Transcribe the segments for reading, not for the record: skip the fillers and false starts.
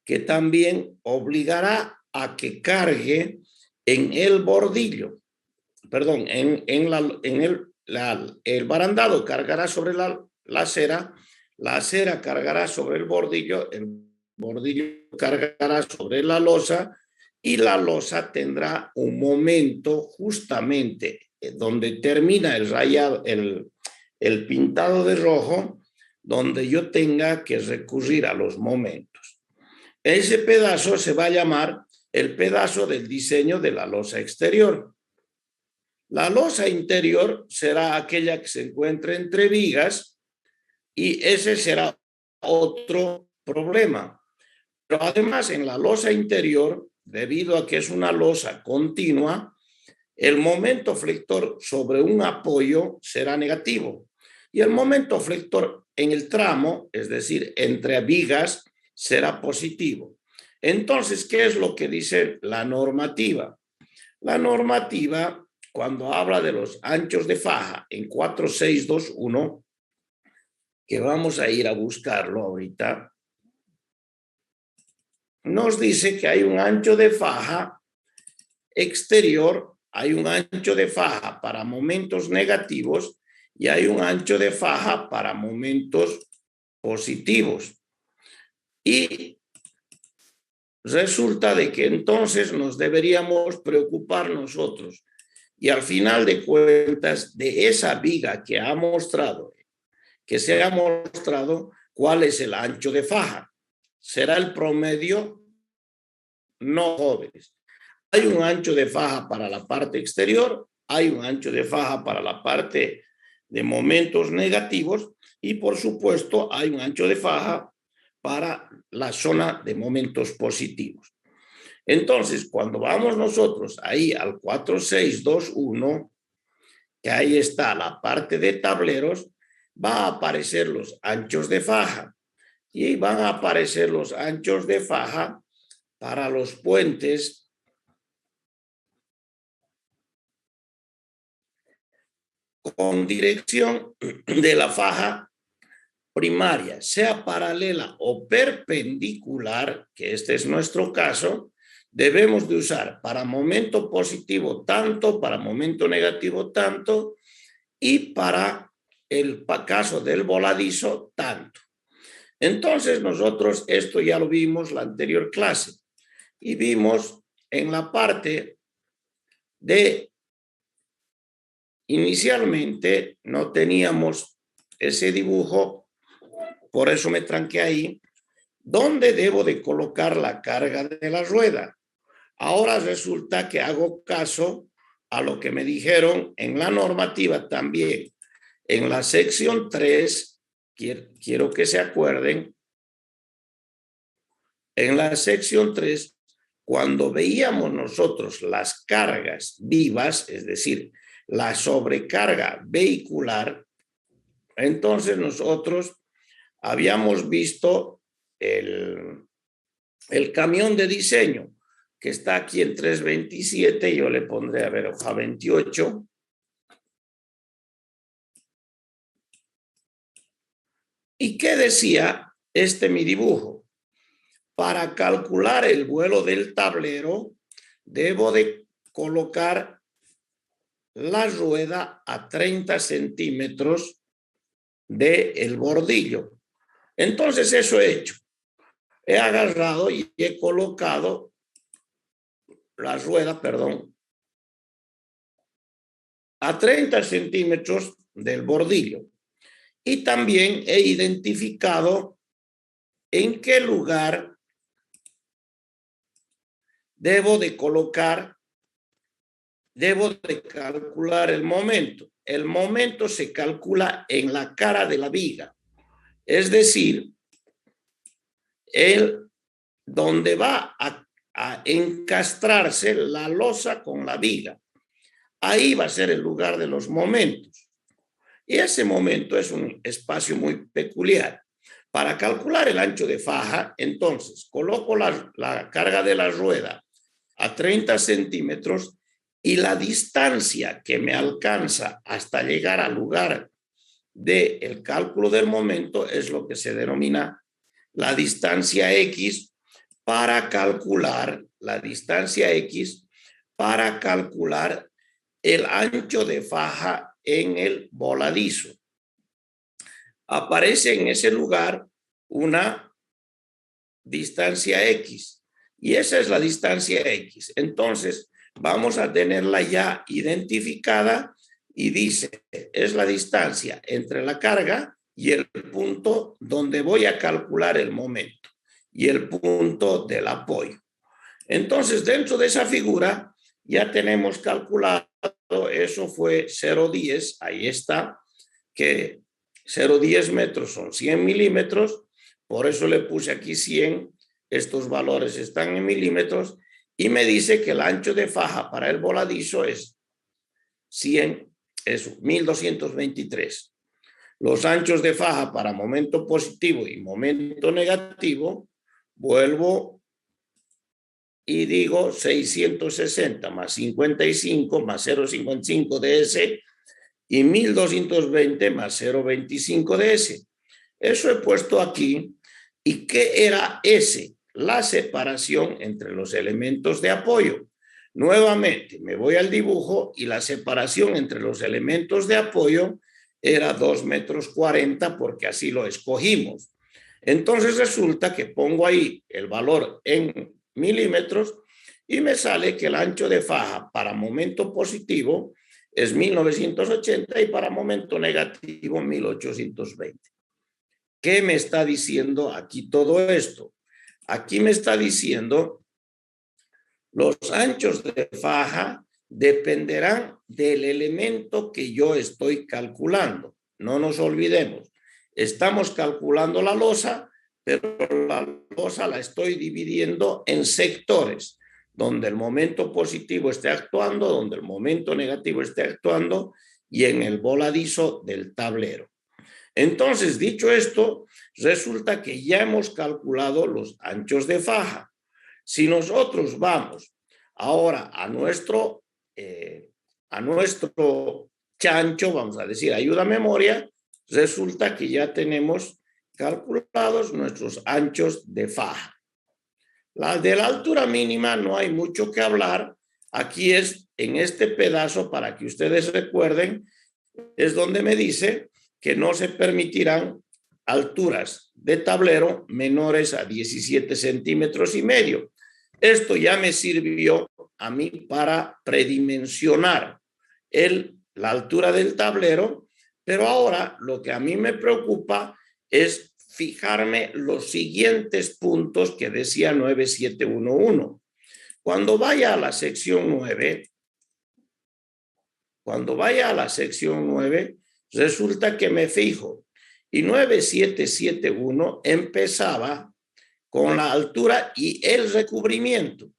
que también obligará a que cargue en el bordillo, perdón, el barandado cargará sobre la acera cargará sobre el bordillo cargará sobre la losa y la losa tendrá un momento justamente donde termina el rayado, el pintado de rojo, donde yo tenga que recurrir a los momentos. Ese pedazo se va a llamar el pedazo del diseño de la losa exterior. La losa interior será aquella que se encuentra entre vigas y ese será otro problema. Pero además en la losa interior, debido a que es una losa continua, el momento flector sobre un apoyo será negativo y el momento flector en el tramo, es decir, entre vigas, será positivo. Entonces, ¿qué es lo que dice la normativa? La normativa, cuando habla de los anchos de faja en 4621, que vamos a ir a buscarlo ahorita, nos dice que hay un ancho de faja exterior, hay un ancho de faja para momentos negativos y hay un ancho de faja para momentos positivos. Y resulta de que entonces nos deberíamos preocupar nosotros y al final de cuentas de esa viga que ha mostrado, que se ha mostrado, ¿cuál es el ancho de faja? ¿Será el promedio? No, jóvenes. Hay un ancho de faja para la parte exterior, hay un ancho de faja para la parte de momentos negativos y por supuesto hay un ancho de faja para la zona de momentos positivos. Entonces, cuando vamos nosotros ahí al 4621, que ahí está la parte de tableros, va a aparecer los anchos de faja y van a aparecer los anchos de faja para los puentes con dirección de la faja primaria, sea paralela o perpendicular, que este es nuestro caso, debemos de usar para momento positivo tanto, para momento negativo tanto, y para el caso del voladizo tanto. Entonces nosotros esto ya lo vimos la anterior clase y vimos en la parte de inicialmente no teníamos ese dibujo, por eso me tranqué ahí, ¿dónde debo de colocar la carga de la rueda? Ahora resulta que hago caso a lo que me dijeron en la normativa también. En la sección 3, quiero que se acuerden, en la sección 3, cuando veíamos nosotros las cargas vivas, es decir, la sobrecarga vehicular, entonces nosotros habíamos visto el camión de diseño que está aquí en 327, yo le pondré, a ver, hoja 28. ¿Y qué decía mi dibujo? Para calcular el vuelo del tablero, debo de colocar la rueda a 30 centímetros del bordillo. Entonces eso he hecho. He agarrado y he colocado la rueda, a 30 centímetros del bordillo. Y también he identificado en qué lugar debo de calcular el momento. El momento se calcula en la cara de la viga. Es decir, donde va a encastrarse la losa con la viga. Ahí va a ser el lugar de los momentos. Y ese momento es un espacio muy peculiar. Para calcular el ancho de faja, entonces, coloco la carga de la rueda a 30 centímetros y la distancia que me alcanza hasta llegar al lugar del cálculo del momento es lo que se denomina la distancia X, para calcular la distancia X, para calcular el ancho de faja en el voladizo. Aparece en ese lugar una distancia X y esa es la distancia X. Entonces, vamos a tenerla ya identificada y dice, es la distancia entre la carga y el punto donde voy a calcular el momento y el punto del apoyo. Entonces, dentro de esa figura ya tenemos calculado, eso fue 0,10, ahí está, que 0,10 metros son 100 milímetros, por eso le puse aquí 100, estos valores están en milímetros, y me dice que el ancho de faja para el voladizo es 100, es 1223. Los anchos de faja para momento positivo y momento negativo, vuelvo y digo 660 más 55 más 0,55 de ese y 1220 más 0,25 de ese. Eso he puesto aquí. ¿Y qué era ese? La separación entre los elementos de apoyo. Nuevamente me voy al dibujo y la separación entre los elementos de apoyo era 2,40 metros porque así lo escogimos. Entonces resulta que pongo ahí el valor en milímetros y me sale que el ancho de faja para momento positivo es 1980 y para momento negativo 1820. ¿Qué me está diciendo aquí todo esto? Aquí me está diciendo los anchos de faja dependerán del elemento que yo estoy calculando. No nos olvidemos, estamos calculando la losa, pero la losa la estoy dividiendo en sectores, donde el momento positivo esté actuando, donde el momento negativo esté actuando y en el voladizo del tablero. Entonces, dicho esto, resulta que ya hemos calculado los anchos de faja. Si nosotros vamos ahora a nuestro chancho, vamos a decir, ayuda a memoria, resulta que ya tenemos calculados nuestros anchos de faja. La de la altura mínima no hay mucho que hablar. Aquí es en este pedazo, para que ustedes recuerden, es donde me dice que no se permitirán alturas de tablero menores a 17 centímetros y medio. Esto ya me sirvió a mí para predimensionar la altura del tablero, pero ahora lo que a mí me preocupa es fijarme los siguientes puntos que decía 9711. Cuando vaya a la sección 9, resulta que me fijo y 9771 empezaba con la altura y el recubrimiento.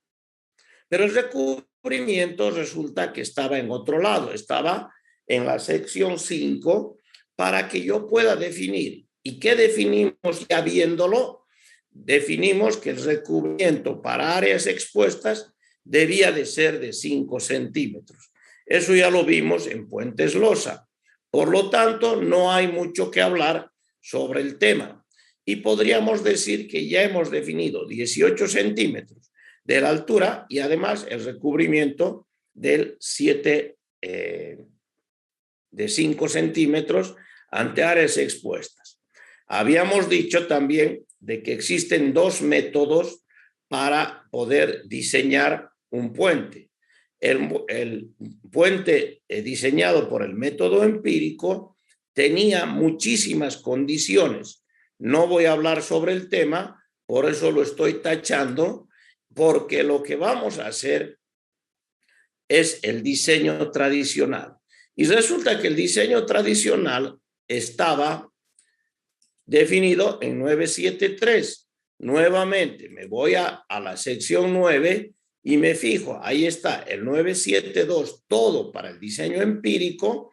Pero el recubrimiento resulta que estaba en otro lado, estaba en la sección 5 para que yo pueda definir. ¿Y qué definimos ya viéndolo? Definimos que el recubrimiento para áreas expuestas debía de ser de 5 centímetros. Eso ya lo vimos en puentes losa. Por lo tanto, no hay mucho que hablar sobre el tema. Y podríamos decir que ya hemos definido 18 centímetros de la altura y además el recubrimiento del 5 centímetros ante áreas expuestas. Habíamos dicho también de que existen dos métodos para poder diseñar un puente. El puente diseñado por el método empírico tenía muchísimas condiciones. No voy a hablar sobre el tema, por eso lo estoy tachando, porque lo que vamos a hacer es el diseño tradicional. Y resulta que el diseño tradicional estaba definido en 973. Nuevamente me voy a la sección 9 y me fijo, ahí está el 972, todo para el diseño empírico,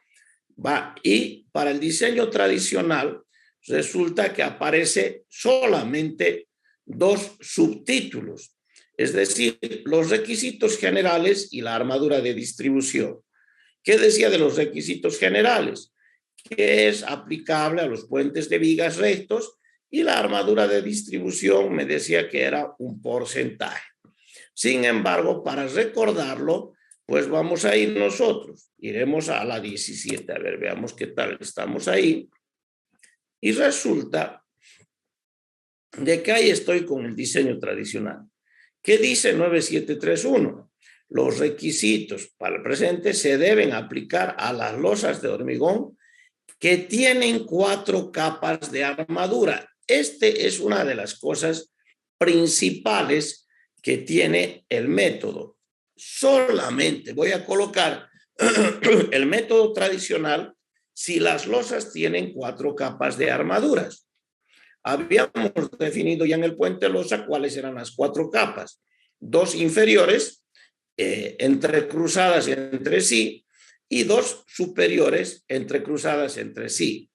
y para el diseño tradicional resulta que aparece solamente dos subtítulos, es decir, los requisitos generales y la armadura de distribución. ¿Qué decía de los requisitos generales? Que es aplicable a los puentes de vigas rectos y la armadura de distribución me decía que era un porcentaje. Sin embargo, para recordarlo, pues vamos a ir nosotros. Iremos a la 17. A ver, veamos qué tal estamos ahí. Y resulta de que ahí estoy con el diseño tradicional. ¿Qué dice 9731? Los requisitos para el presente se deben aplicar a las losas de hormigón que tienen 4 capas de armadura. Este es una de las cosas principales que tiene el método. Solamente voy a colocar el método tradicional si las losas tienen 4 capas de armaduras. Habíamos definido ya en el puente losa cuáles eran las 4 capas. 2 inferiores, entrecruzadas entre sí, y 2 superiores, entrecruzadas entre sí.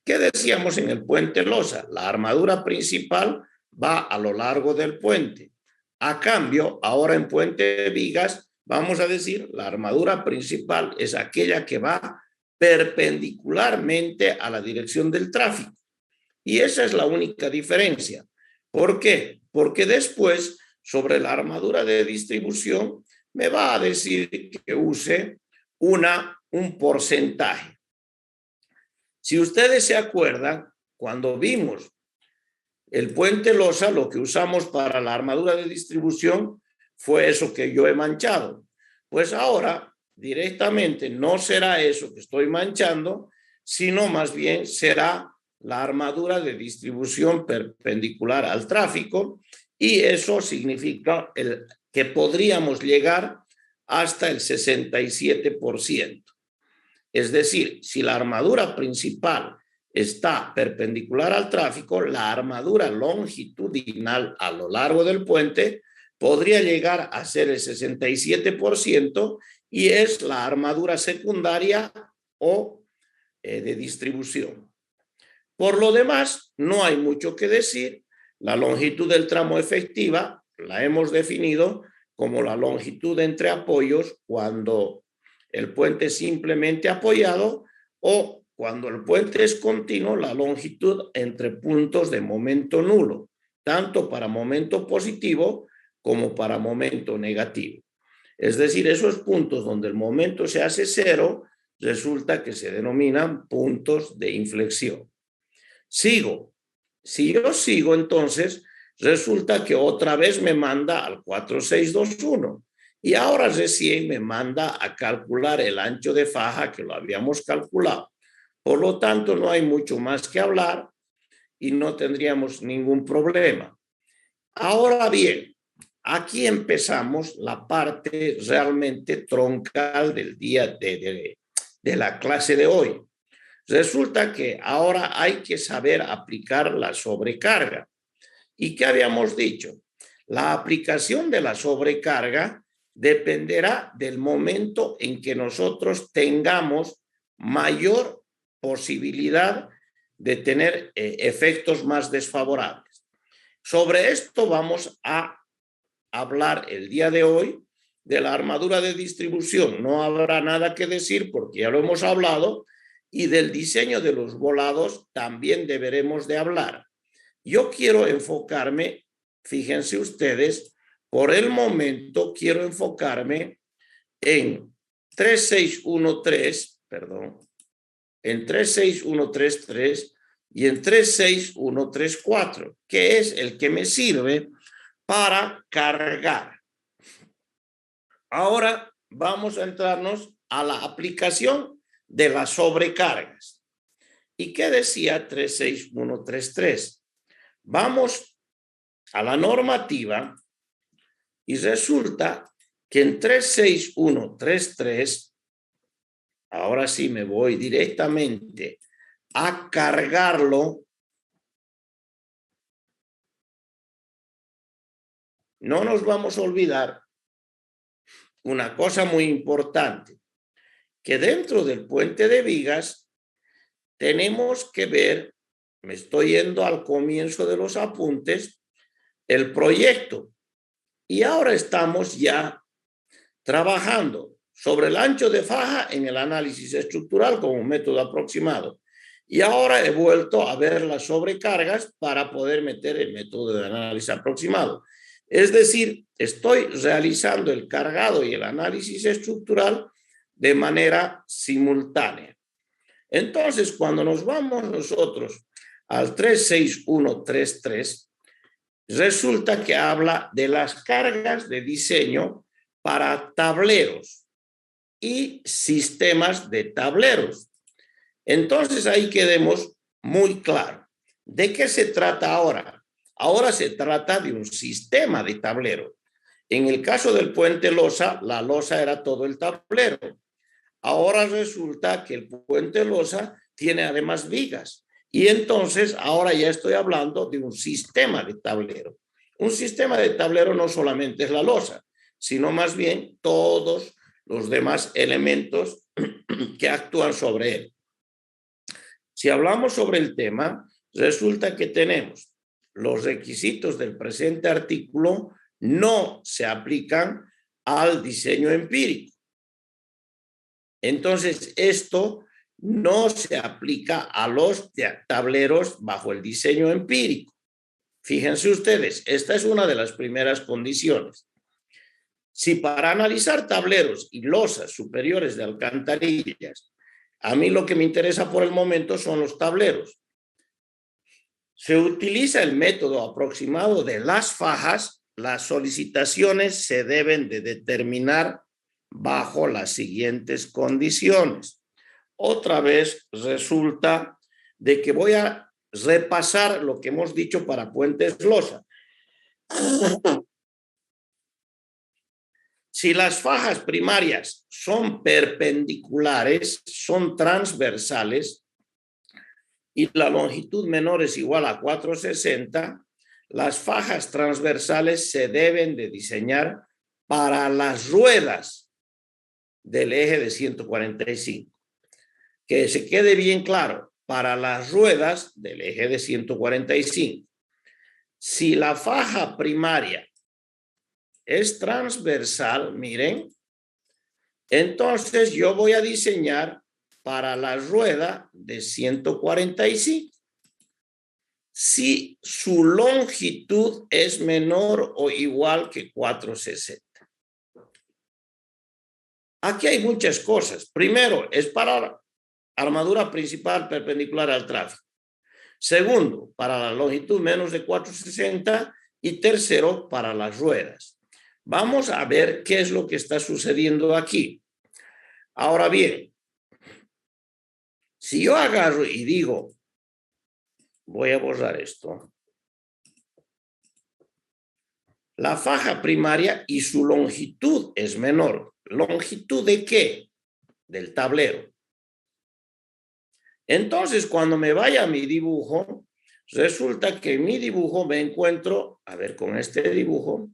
¿Qué decíamos en el puente losa? La armadura principal va a lo largo del puente. A cambio, ahora en puente de vigas, vamos a decir, la armadura principal es aquella que va perpendicularmente a la dirección del tráfico. Y esa es la única diferencia. ¿Por qué? Porque después, sobre la armadura de distribución, me va a decir que use un porcentaje. Si ustedes se acuerdan, cuando vimos el puente losa, lo que usamos para la armadura de distribución fue eso que yo he manchado. Pues ahora, directamente, no será eso que estoy manchando, sino más bien será la armadura de distribución perpendicular al tráfico, y eso significa que podríamos llegar hasta el 67%. Es decir, si la armadura principal está perpendicular al tráfico, la armadura longitudinal a lo largo del puente podría llegar a ser el 67% y es la armadura secundaria o de distribución. Por lo demás, no hay mucho que decir. La longitud del tramo efectiva la hemos definido como la longitud entre apoyos cuando el puente es simplemente apoyado, o cuando el puente es continuo, la longitud entre puntos de momento nulo, tanto para momento positivo como para momento negativo. Es decir, esos puntos donde el momento se hace cero, resulta que se denominan puntos de inflexión. Sigo. Si yo sigo, entonces resulta que otra vez me manda al 4621 y ahora recién me manda a calcular el ancho de faja que lo habíamos calculado. Por lo tanto, no hay mucho más que hablar y no tendríamos ningún problema. Ahora bien, aquí empezamos la parte realmente troncal del día de la clase de hoy. Resulta que ahora hay que saber aplicar la sobrecarga. ¿Y qué habíamos dicho? La aplicación de la sobrecarga dependerá del momento en que nosotros tengamos mayor posibilidad de tener efectos más desfavorables. Sobre esto vamos a hablar el día de hoy de la armadura de distribución. No habrá nada que decir porque ya lo hemos hablado, y del diseño de los volados también deberemos de hablar. Yo quiero enfocarme, fíjense ustedes, por el momento quiero enfocarme en 3613, perdón, en 36133 y en 36134, que es el que me sirve para cargar. Ahora vamos a entrarnos a la aplicación de las sobrecargas. ¿Y qué decía 36133? Vamos a la normativa y resulta que en 36133, ahora sí me voy directamente a cargarlo. No nos vamos a olvidar una cosa muy importante, que dentro del puente de vigas tenemos que ver, me estoy yendo al comienzo de los apuntes, el proyecto. Y ahora estamos ya trabajando sobre el ancho de faja en el análisis estructural como un método aproximado. Y ahora he vuelto a ver las sobrecargas para poder meter el método de análisis aproximado. Es decir, estoy realizando el cargado y el análisis estructural de manera simultánea. Entonces, cuando nos vamos nosotros al 36133, resulta que habla de las cargas de diseño para tableros y sistemas de tableros. Entonces, ahí quedemos muy claro. ¿De qué se trata ahora? Ahora se trata de un sistema de tablero. En el caso del puente losa, la losa era todo el tablero. Ahora resulta que el puente losa tiene además vigas. Y entonces ahora ya estoy hablando de un sistema de tablero. Un sistema de tablero no solamente es la losa, sino más bien todos los demás elementos que actúan sobre él. Si hablamos sobre el tema, resulta que tenemos los requisitos del presente artículo no se aplican al diseño empírico. Entonces, esto no se aplica a los tableros bajo el diseño empírico. Fíjense ustedes, esta es una de las primeras condiciones. Si para analizar tableros y losas superiores de alcantarillas, a mí lo que me interesa por el momento son los tableros, se utiliza el método aproximado de las fajas, las solicitaciones se deben de determinar bajo las siguientes condiciones. Otra vez resulta de que voy a repasar lo que hemos dicho para puentes losa. Si las fajas primarias son perpendiculares, son transversales y la longitud menor es igual a 460, las fajas transversales se deben de diseñar para las ruedas del eje de 145. Que se quede bien claro, para las ruedas del eje de 145. Si la faja primaria es transversal, miren, entonces yo voy a diseñar para la rueda de 145. Si su longitud es menor o igual que 460. Aquí hay muchas cosas. Primero, es para armadura principal perpendicular al tráfico. Segundo, para la longitud menos de 460. Y tercero, para las ruedas. Vamos a ver qué es lo que está sucediendo aquí. Ahora bien, si yo agarro y digo, voy a borrar esto, la faja primaria y su longitud es menor. ¿Longitud de qué? Del tablero. Entonces, cuando me vaya a mi dibujo, resulta que en mi dibujo me encuentro, a ver, con este dibujo,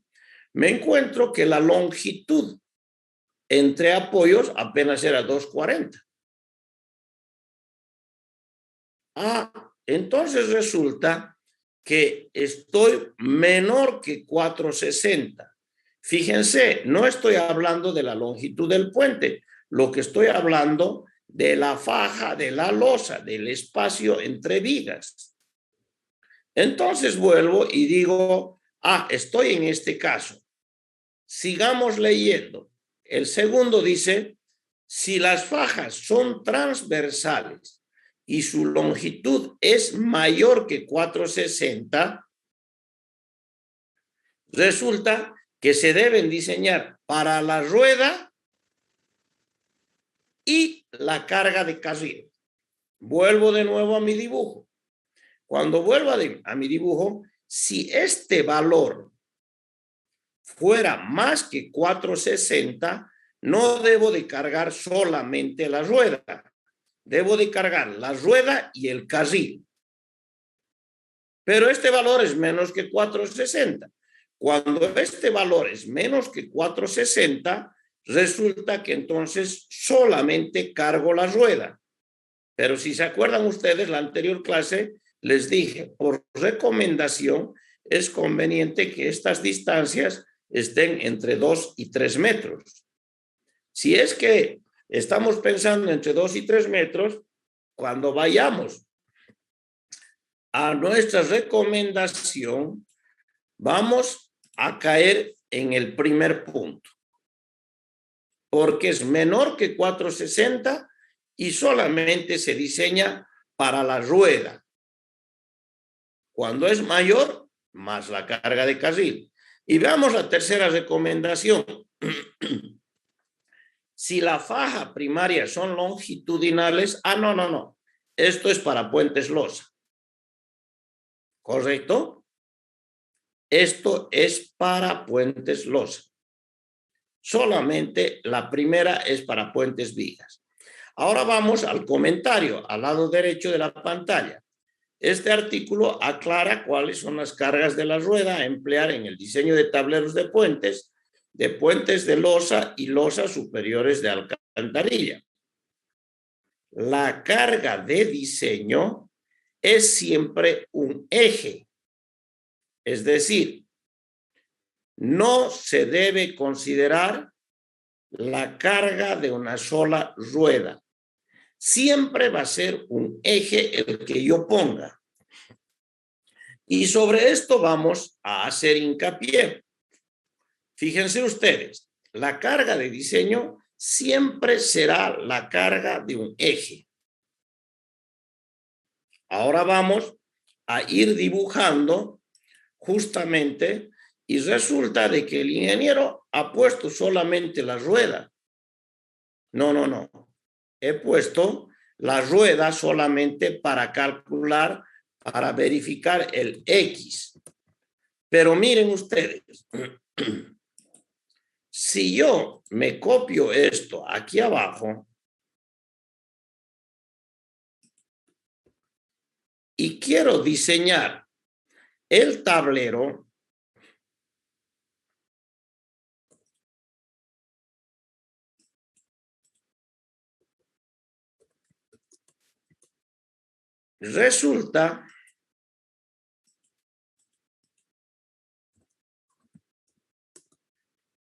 me encuentro que la longitud entre apoyos apenas era 240. Entonces resulta que estoy menor que 460. Fíjense, no estoy hablando de la longitud del puente, lo que estoy hablando de la faja, de la losa, del espacio entre vigas. Entonces vuelvo y digo, estoy en este caso. Sigamos leyendo. El segundo dice, si las fajas son transversales y su longitud es mayor que 460, resulta que se deben diseñar para la rueda y la carga de carril. Vuelvo de nuevo a mi dibujo. Cuando vuelva a mi dibujo, si este valor fuera más que 460, no debo de cargar solamente la rueda. Debo de cargar la rueda y el carril. Pero este valor es menos que 460. Cuando este valor es menos que 460, resulta que entonces solamente cargo la rueda. Pero si se acuerdan ustedes, la anterior clase les dije, por recomendación, es conveniente que estas distancias estén entre 2 y 3 metros. Si es que estamos pensando entre 2 y 3 metros, cuando vayamos a nuestra recomendación, vamos a caer en el primer punto, porque es menor que 460 y solamente se diseña para la rueda. Cuando es mayor, más la carga de carril. Y veamos la tercera recomendación. Si la faja primaria son longitudinales, no. Esto es para puentes losa. ¿Correcto? Esto es para puentes losa. Solamente la primera es para puentes vigas. Ahora vamos al comentario, al lado derecho de la pantalla. Este artículo aclara cuáles son las cargas de la rueda a emplear en el diseño de tableros de puentes de losa y losas superiores de alcantarilla. La carga de diseño es siempre un eje, es decir, no se debe considerar la carga de una sola rueda. Siempre va a ser un eje el que yo ponga. Y sobre esto vamos a hacer hincapié. Fíjense ustedes, la carga de diseño siempre será la carga de un eje. Ahora vamos a ir dibujando justamente y resulta de que el ingeniero ha puesto solamente la rueda. No. He puesto la rueda solamente para calcular, para verificar el X. Pero miren ustedes, si yo me copio esto aquí abajo y quiero diseñar el tablero, resulta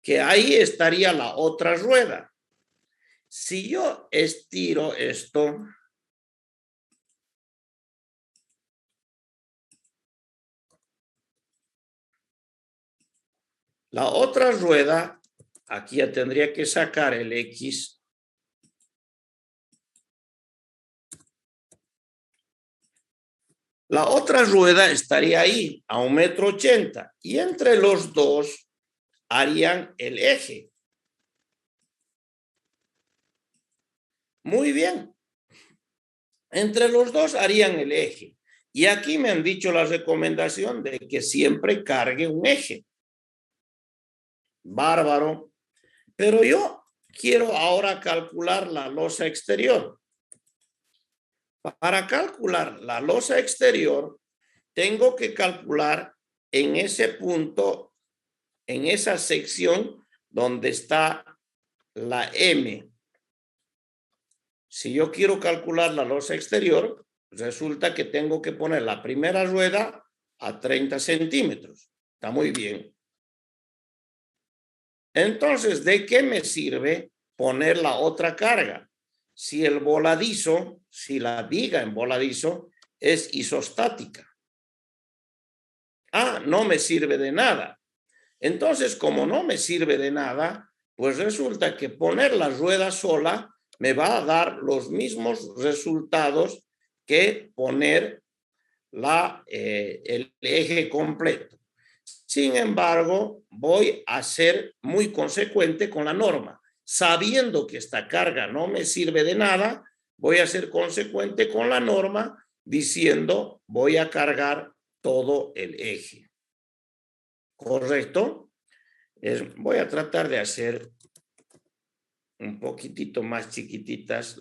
que ahí estaría la otra rueda. Si yo estiro esto, la otra rueda, aquí ya tendría que sacar el X. La otra rueda estaría ahí, a 1,80 m, y entre los dos harían el eje. Muy bien. Entre los dos harían el eje. Y aquí me han dicho la recomendación de que siempre cargue un eje. Bárbaro. Pero yo quiero ahora calcular la losa exterior. Para calcular la losa exterior, tengo que calcular en ese punto, en esa sección donde está la M. Si yo quiero calcular la losa exterior, resulta que tengo que poner la primera rueda a 30 centímetros. Está muy bien. Entonces, ¿de qué me sirve poner la otra carga? Si el voladizo, si la viga en voladizo es isostática. No me sirve de nada. Entonces, como no me sirve de nada, pues resulta que poner la rueda sola me va a dar los mismos resultados que poner el eje completo. Sin embargo, voy a ser muy consecuente con la norma. Sabiendo que esta carga no me sirve de nada, voy a ser consecuente con la norma diciendo voy a cargar todo el eje. ¿Correcto? Voy a tratar de hacer un poquitito más chiquititas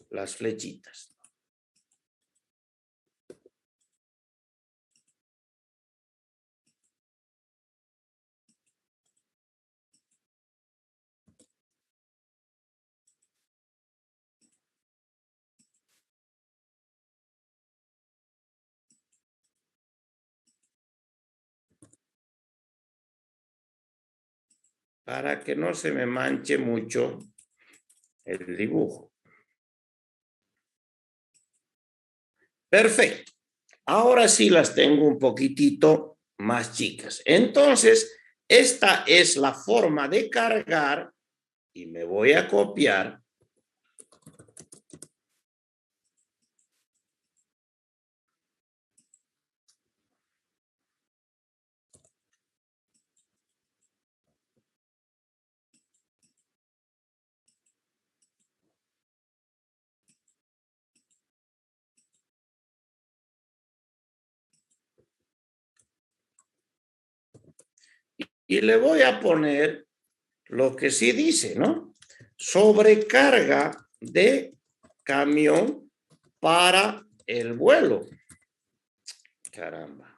las flechitas. Para que no se me manche mucho el dibujo. Perfecto. Ahora sí las tengo un poquitito más chicas. Entonces, esta es la forma de cargar y me voy a copiar. Y le voy a poner lo que sí dice, ¿no? Sobrecarga de camión para el vuelo. Caramba.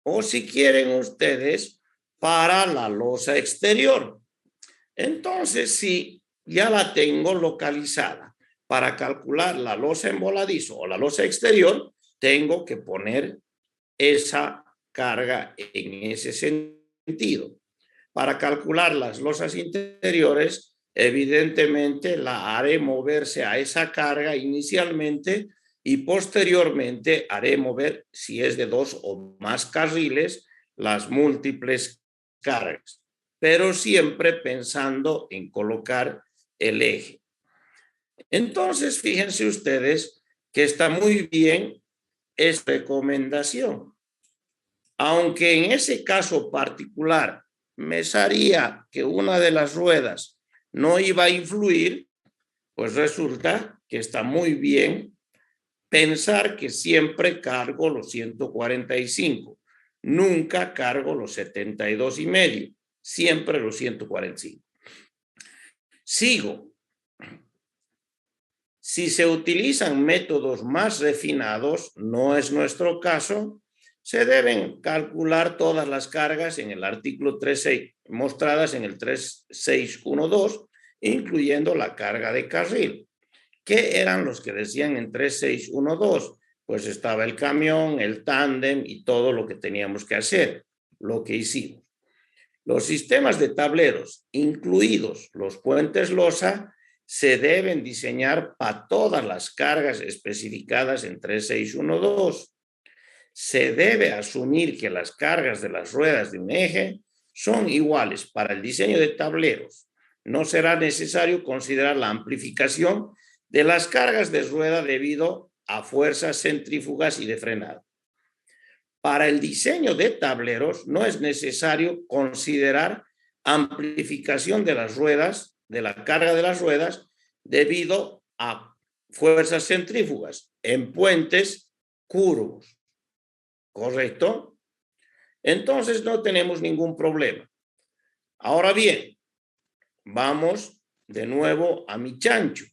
O si quieren ustedes, para la losa exterior. Entonces, si ya la tengo localizada para calcular la losa en voladizo o la losa exterior, tengo que poner esa carga en ese sentido. Para calcular las losas interiores, evidentemente la haré moverse a esa carga inicialmente y posteriormente haré mover, si es de 2 o más carriles, las múltiples cargas, pero siempre pensando en colocar el eje. Entonces, fíjense ustedes que está muy bien esta recomendación. Aunque en ese caso particular me sabía que una de las ruedas no iba a influir, pues resulta que está muy bien pensar que siempre cargo los 145, nunca cargo los 72 y medio, siempre los 145. Sigo. Si se utilizan métodos más refinados, no es nuestro caso, se deben calcular todas las cargas en el artículo 36, mostradas en el 3612, incluyendo la carga de carril. ¿Qué eran los que decían en 3612? Pues estaba el camión, el tándem y todo lo que teníamos que hacer, lo que hicimos. Los sistemas de tableros, incluidos los puentes losa, se deben diseñar para todas las cargas especificadas en 3612. Se debe asumir que las cargas de las ruedas de un eje son iguales para el diseño de tableros. No será necesario considerar la amplificación de las cargas de rueda debido a fuerzas centrífugas y de frenado. Para el diseño de tableros no es necesario considerar amplificación de las ruedas, de la carga de las ruedas, debido a fuerzas centrífugas en puentes curvos. ¿Correcto? Entonces no tenemos ningún problema. Ahora bien, vamos de nuevo a mi chancho.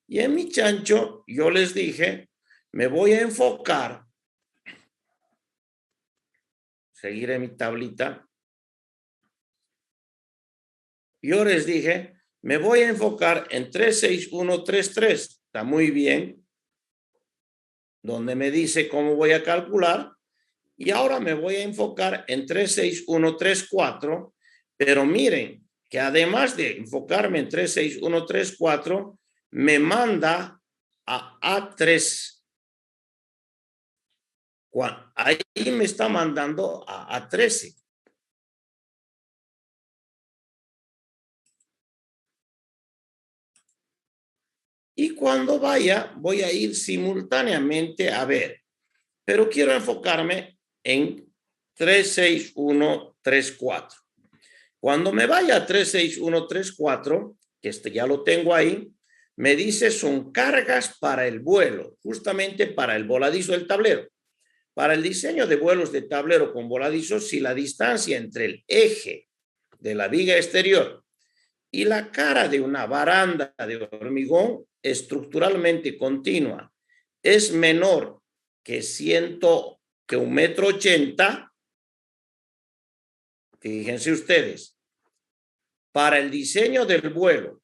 Y en mi chancho yo les dije, me voy a enfocar, seguir en mi tablita. Yo les dije, me voy a enfocar en 36133. Está muy bien. Donde me dice cómo voy a calcular. Y ahora me voy a enfocar en 36134. Pero miren que además de enfocarme en 36134, me manda a A3. Ahí me está mandando a A13. Y cuando vaya, voy a ir simultáneamente a ver. Pero quiero enfocarme en 36134. Cuando me vaya a 36134, que ya lo tengo ahí, me dice son cargas para el vuelo, justamente para el voladizo del tablero. Para el diseño de vuelos de tablero con voladizo, si la distancia entre el eje de la viga exterior y la cara de una baranda de hormigón estructuralmente continua es menor que 1,80 m, fíjense ustedes, para el diseño del vuelo,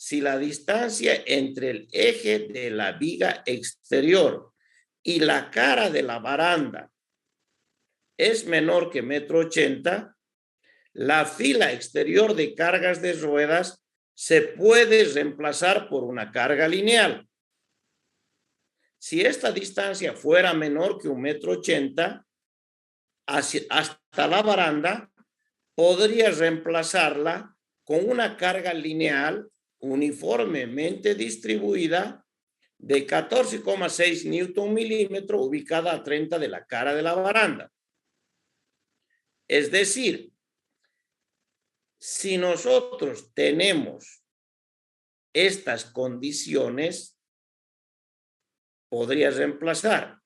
si la distancia entre el eje de la viga exterior y la cara de la baranda es menor que 1,80 m, la fila exterior de cargas de ruedas se puede reemplazar por una carga lineal. Si esta distancia fuera menor que 1,80 m, hasta la baranda, podría reemplazarla con una carga lineal uniformemente distribuida de 14,6 Newton milímetro ubicada a 30 de la cara de la baranda. Es decir, si nosotros tenemos estas condiciones, podría reemplazar.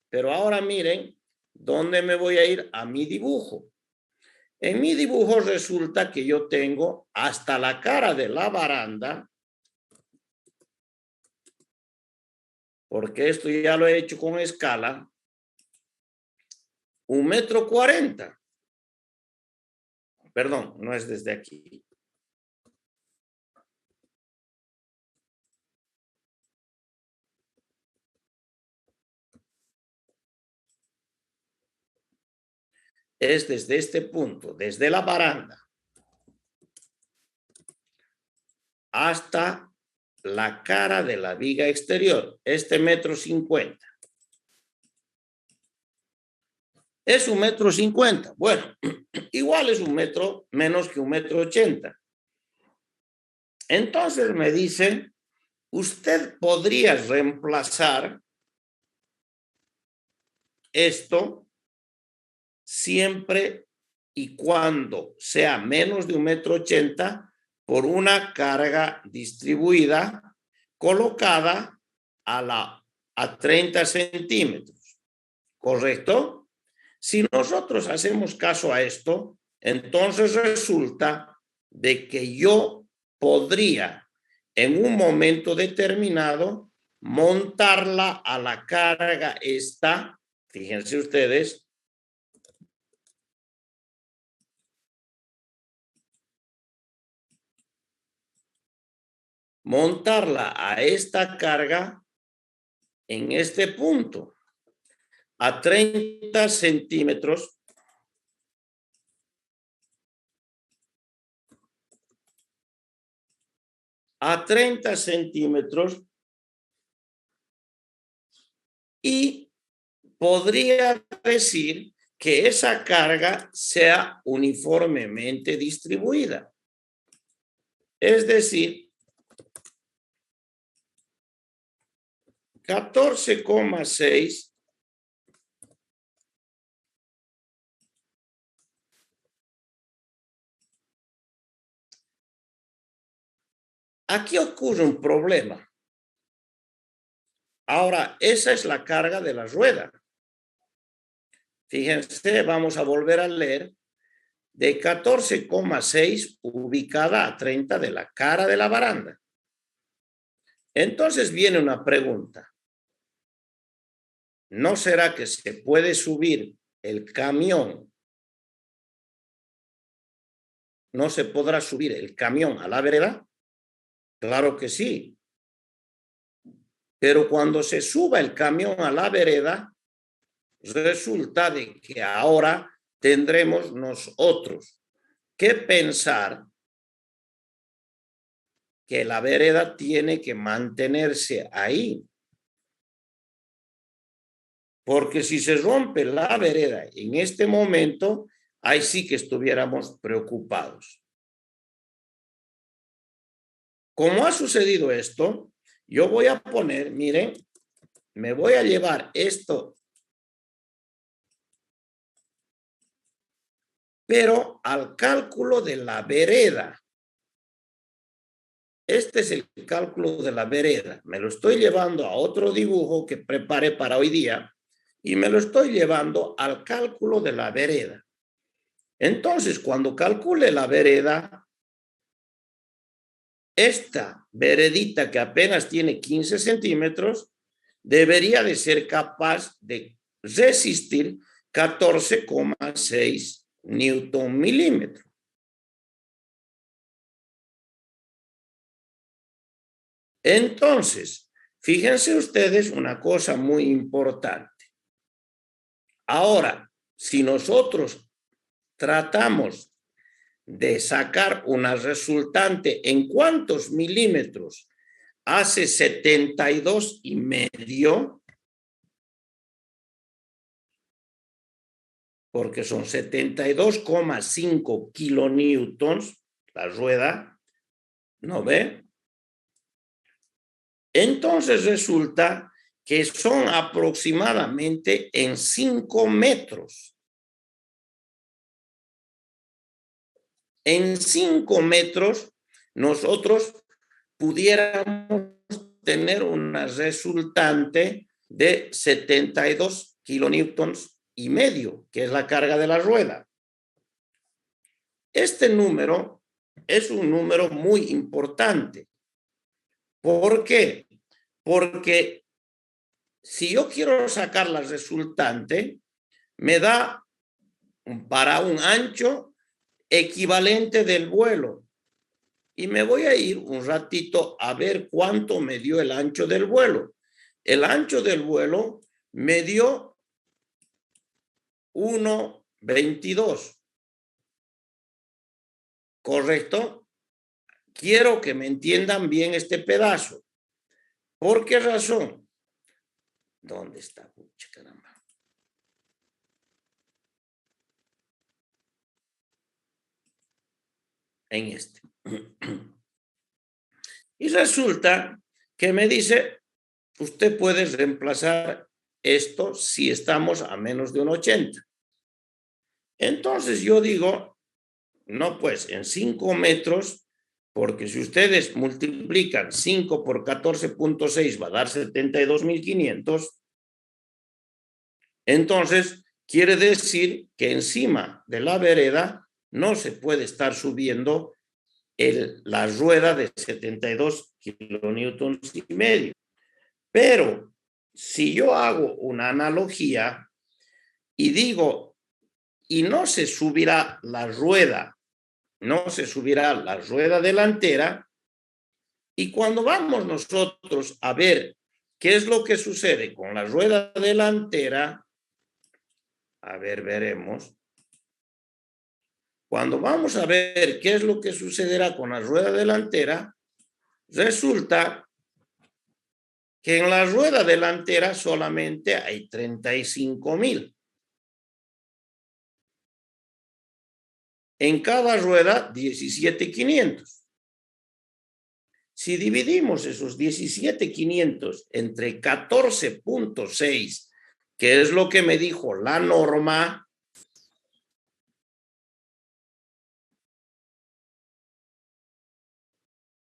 Pero ahora miren, ¿dónde me voy a ir? A mi dibujo. En mi dibujo resulta que yo tengo hasta la cara de la baranda, porque esto ya lo he hecho con escala, 1,40 m. Perdón, no es desde aquí. Es desde este punto, desde la baranda hasta la cara de la viga exterior, 1,50 m. Es 1,50 m. Bueno, igual es 1 metro menos que 1,80 m. Entonces me dicen, usted podría reemplazar esto siempre y cuando sea menos de 1,80 m por una carga distribuida colocada a 30 centímetros. ¿Correcto? Si nosotros hacemos caso a esto, entonces resulta de que yo podría en un momento determinado montarla a la carga esta, fíjense ustedes, montarla a esta carga en este punto, a 30 centímetros, y podría decir que esa carga sea uniformemente distribuida. Es decir, 14,6 aquí ocurre un problema. Ahora, esa es la carga de la rueda. Fíjense, vamos a volver a leer, de 14,6 ubicada a 30 de la cara de la baranda. Entonces viene una pregunta. ¿No será que se puede subir el camión? ¿No se podrá subir el camión a la vereda? Claro que sí. Pero cuando se suba el camión a la vereda, resulta de que ahora tendremos nosotros que pensar que la vereda tiene que mantenerse ahí. Porque si se rompe la vereda en este momento, ahí sí que estuviéramos preocupados. Como ha sucedido esto, yo voy a poner, miren, me voy a llevar esto, pero al cálculo de la vereda. Este es el cálculo de la vereda. Me lo estoy llevando a otro dibujo que preparé para hoy día y me lo estoy llevando al cálculo de la vereda. Entonces, cuando calcule la vereda, esta veredita que apenas tiene 15 centímetros, debería de ser capaz de resistir 14,6 Newton milímetro. Entonces, fíjense ustedes una cosa muy importante. Ahora, si nosotros tratamos de sacar una resultante en cuántos milímetros hace 72,5, porque son 72,5 kilonewtons la rueda, ¿no ve? Entonces resulta que son aproximadamente en 5 metros. En 5 metros nosotros pudiéramos tener una resultante de 72 kilonewtons y medio, que es la carga de la rueda. Este número es un número muy importante. ¿Por qué? Porque si yo quiero sacar la resultante, me da para un ancho equivalente del vuelo. Y me voy a ir un ratito a ver cuánto me dio el ancho del vuelo. El ancho del vuelo me dio 1,22. ¿Correcto? Quiero que me entiendan bien este pedazo. ¿Por qué razón? ¿Dónde está? Pucha, caramba. En este. Y resulta que me dice, usted puede reemplazar esto si estamos a menos de un 80. Entonces yo digo, no, pues en 5 metros, porque si ustedes multiplican 5 por 14,6 va a dar 72,500. Entonces quiere decir que encima de la vereda no se puede estar subiendo la rueda de 72 kilonewtons y medio. Pero si yo hago una analogía y digo, y no se subirá la rueda, no se subirá la rueda delantera, y cuando vamos nosotros a ver qué es lo que sucede con la rueda delantera, a ver, veremos. Cuando vamos a ver qué es lo que sucederá con la rueda delantera, resulta que en la rueda delantera solamente hay 35,000. En cada rueda, 17,500. Si dividimos esos 17,500 entre 14,6, que es lo que me dijo la norma,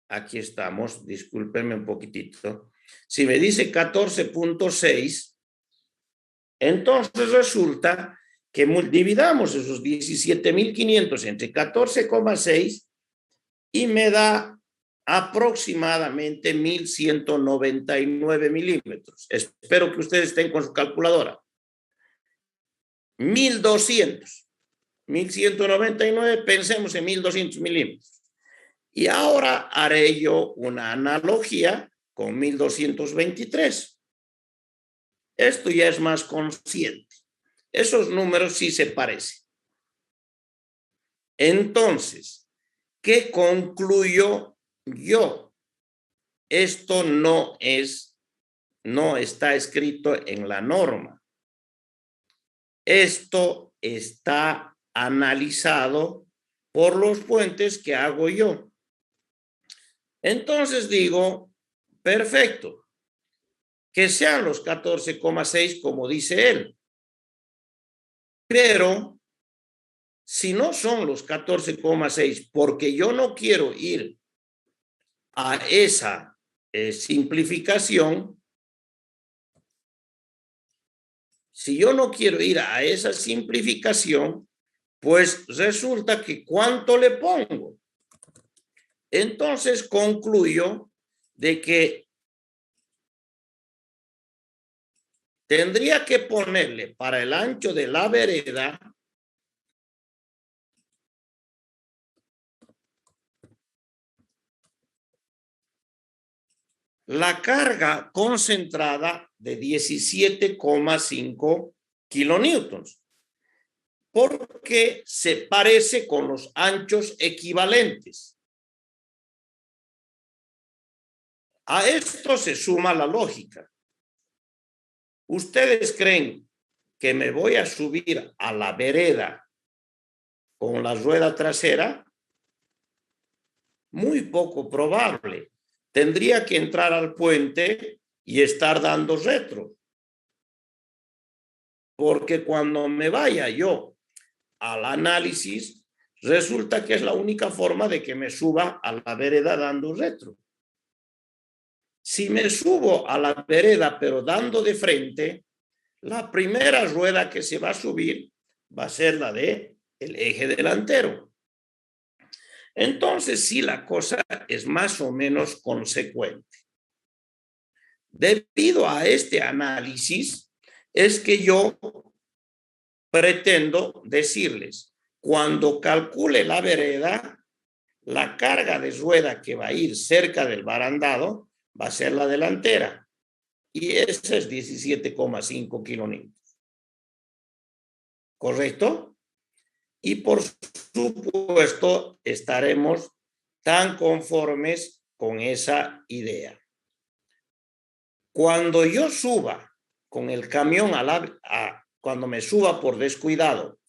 aquí estamos, discúlpenme un poquitito. Si me dice 14,6, entonces resulta que dividamos esos 17,500 entre 14,6 y me da aproximadamente 1,199 milímetros. Espero que ustedes estén con su calculadora. 1,200. 1,199, pensemos en 1,200 milímetros. Y ahora haré yo una analogía con 1,223. Esto ya es más consciente. Esos números sí se parecen. Entonces, ¿qué concluyo yo? Esto no está escrito en la norma. Esto está analizado por los puentes que hago yo. Entonces digo, perfecto, que sean los 14,6 como dice él. Pero si no son los 14,6, porque yo no quiero ir a esa simplificación, si yo no quiero ir a esa simplificación, pues resulta que ¿cuánto le pongo? Entonces concluyo de que tendría que ponerle para el ancho de la vereda la carga concentrada de 17,5 kilonewtons, porque se parece con los anchos equivalentes. A esto se suma la lógica. ¿Ustedes creen que me voy a subir a la vereda con la rueda trasera? Muy poco probable. Tendría que entrar al puente y estar dando retro. Porque cuando me vaya yo al análisis, resulta que es la única forma de que me suba a la vereda dando retro. Si me subo a la vereda pero dando de frente, la primera rueda que se va a subir va a ser la de el eje delantero. Entonces, sí, la cosa es más o menos consecuente. Debido a este análisis, es que yo pretendo decirles, cuando calcule la vereda, la carga de rueda que va a ir cerca del barandado va a ser la delantera. Y esa es 17,5 kilonewtons. ¿Correcto? Y por supuesto, estaremos tan conformes con esa idea. Cuando yo suba con el camión cuando me suba por descuidado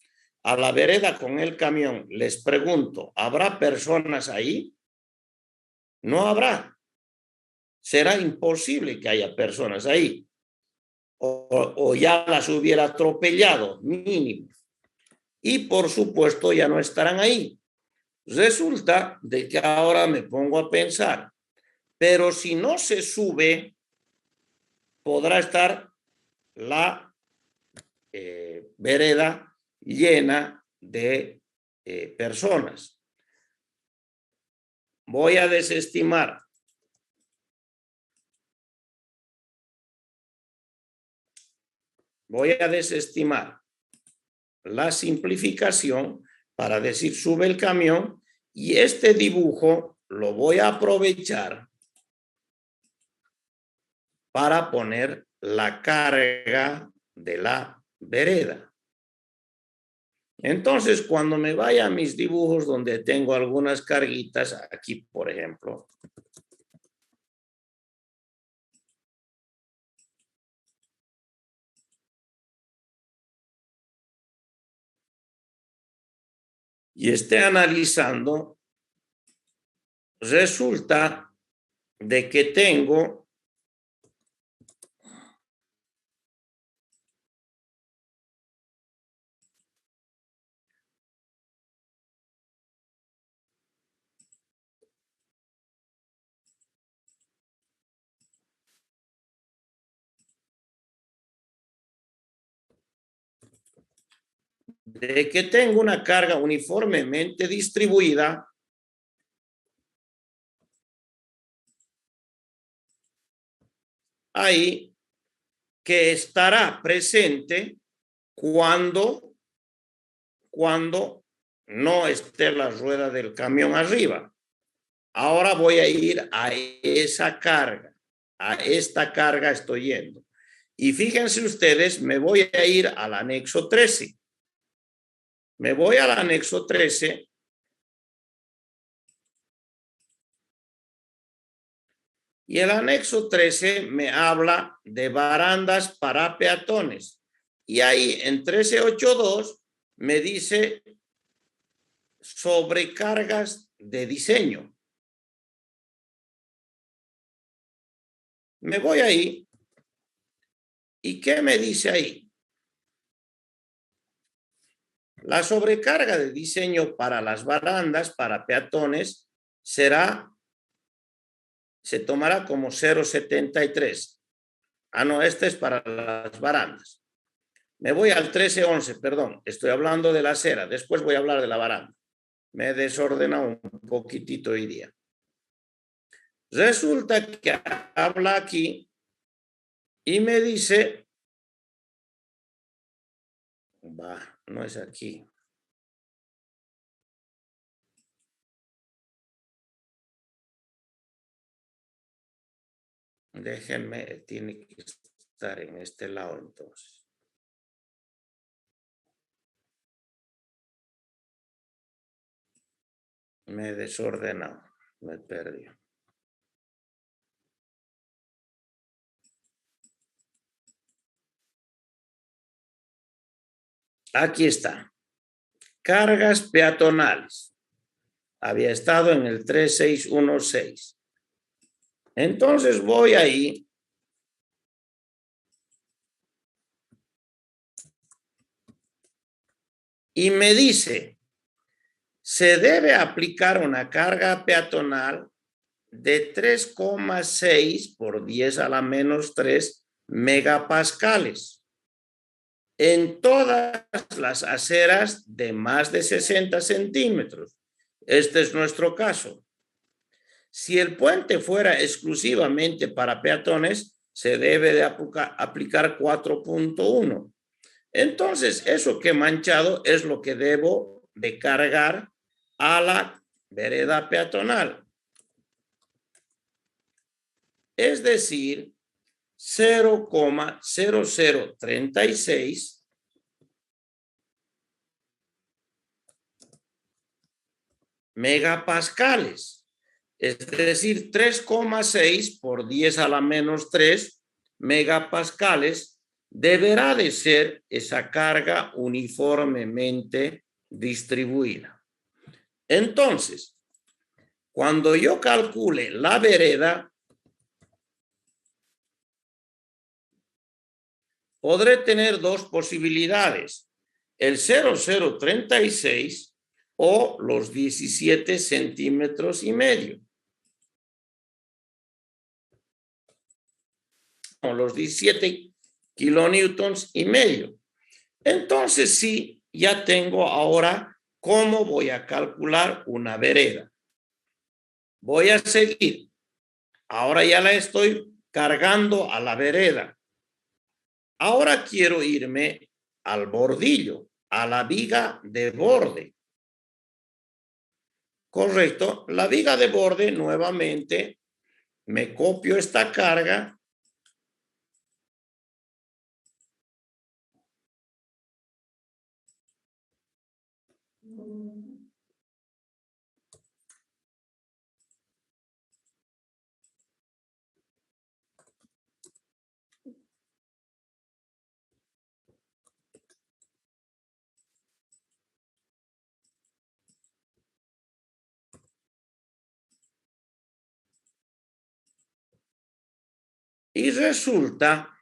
a la vereda con el camión, les pregunto, ¿habrá personas ahí? No habrá. Será imposible que haya personas ahí. O ya las hubiera atropellado, mínimo. Y por supuesto ya no estarán ahí. Resulta de que ahora me pongo a pensar, pero si no se sube, podrá estar la vereda llena de personas. Voy a desestimar la simplificación para decir sube el camión y este dibujo lo voy a aprovechar para poner la carga de la vereda. Entonces, cuando me vaya a mis dibujos donde tengo algunas carguitas, aquí por ejemplo, y esté analizando, resulta de que tengo una carga uniformemente distribuida ahí que estará presente cuando no esté la rueda del camión arriba. Ahora voy a ir a esa carga, a esta carga estoy yendo. Y fíjense ustedes, me voy a ir al anexo 13. Me voy al anexo 13 y el anexo 13 me habla de barandas para peatones. Y ahí en 1382 me dice sobrecargas de diseño. Me voy ahí. ¿Y qué me dice ahí? La sobrecarga de diseño para las barandas, para peatones, se tomará como 0,73. Ah, no, este es para las barandas. Me voy al 1311, perdón, estoy hablando de la acera, después voy a hablar de la baranda. Me desordena un poquitito hoy día. Resulta que habla aquí y me dice, no es aquí. Déjenme, tiene que estar en este lado entonces. Me he desordenado, me perdí. Aquí está. Cargas peatonales. Había estado en el 3616. Entonces voy ahí. Y me dice, se debe aplicar una carga peatonal de 3,6 por 10 a la menos 3 megapascales en todas las aceras de más de 60 centímetros. Este es nuestro caso. Si el puente fuera exclusivamente para peatones, se debe de aplicar 4,1. Entonces, eso que he manchado es lo que debo de cargar a la vereda peatonal. Es decir, 0,0036 megapascales. Es decir, 3,6 por 10 a la menos 3 megapascales deberá de ser esa carga uniformemente distribuida. Entonces, cuando yo calcule la vereda, podré tener dos posibilidades, el 0,036 o los 17 centímetros y medio. O los 17 kilonewtons y medio. Entonces sí, ya tengo ahora cómo voy a calcular una vereda. Voy a seguir. Ahora ya la estoy cargando a la vereda. Ahora quiero irme al bordillo, a la viga de borde. Correcto. La viga de borde, nuevamente, me copio esta carga. Y resulta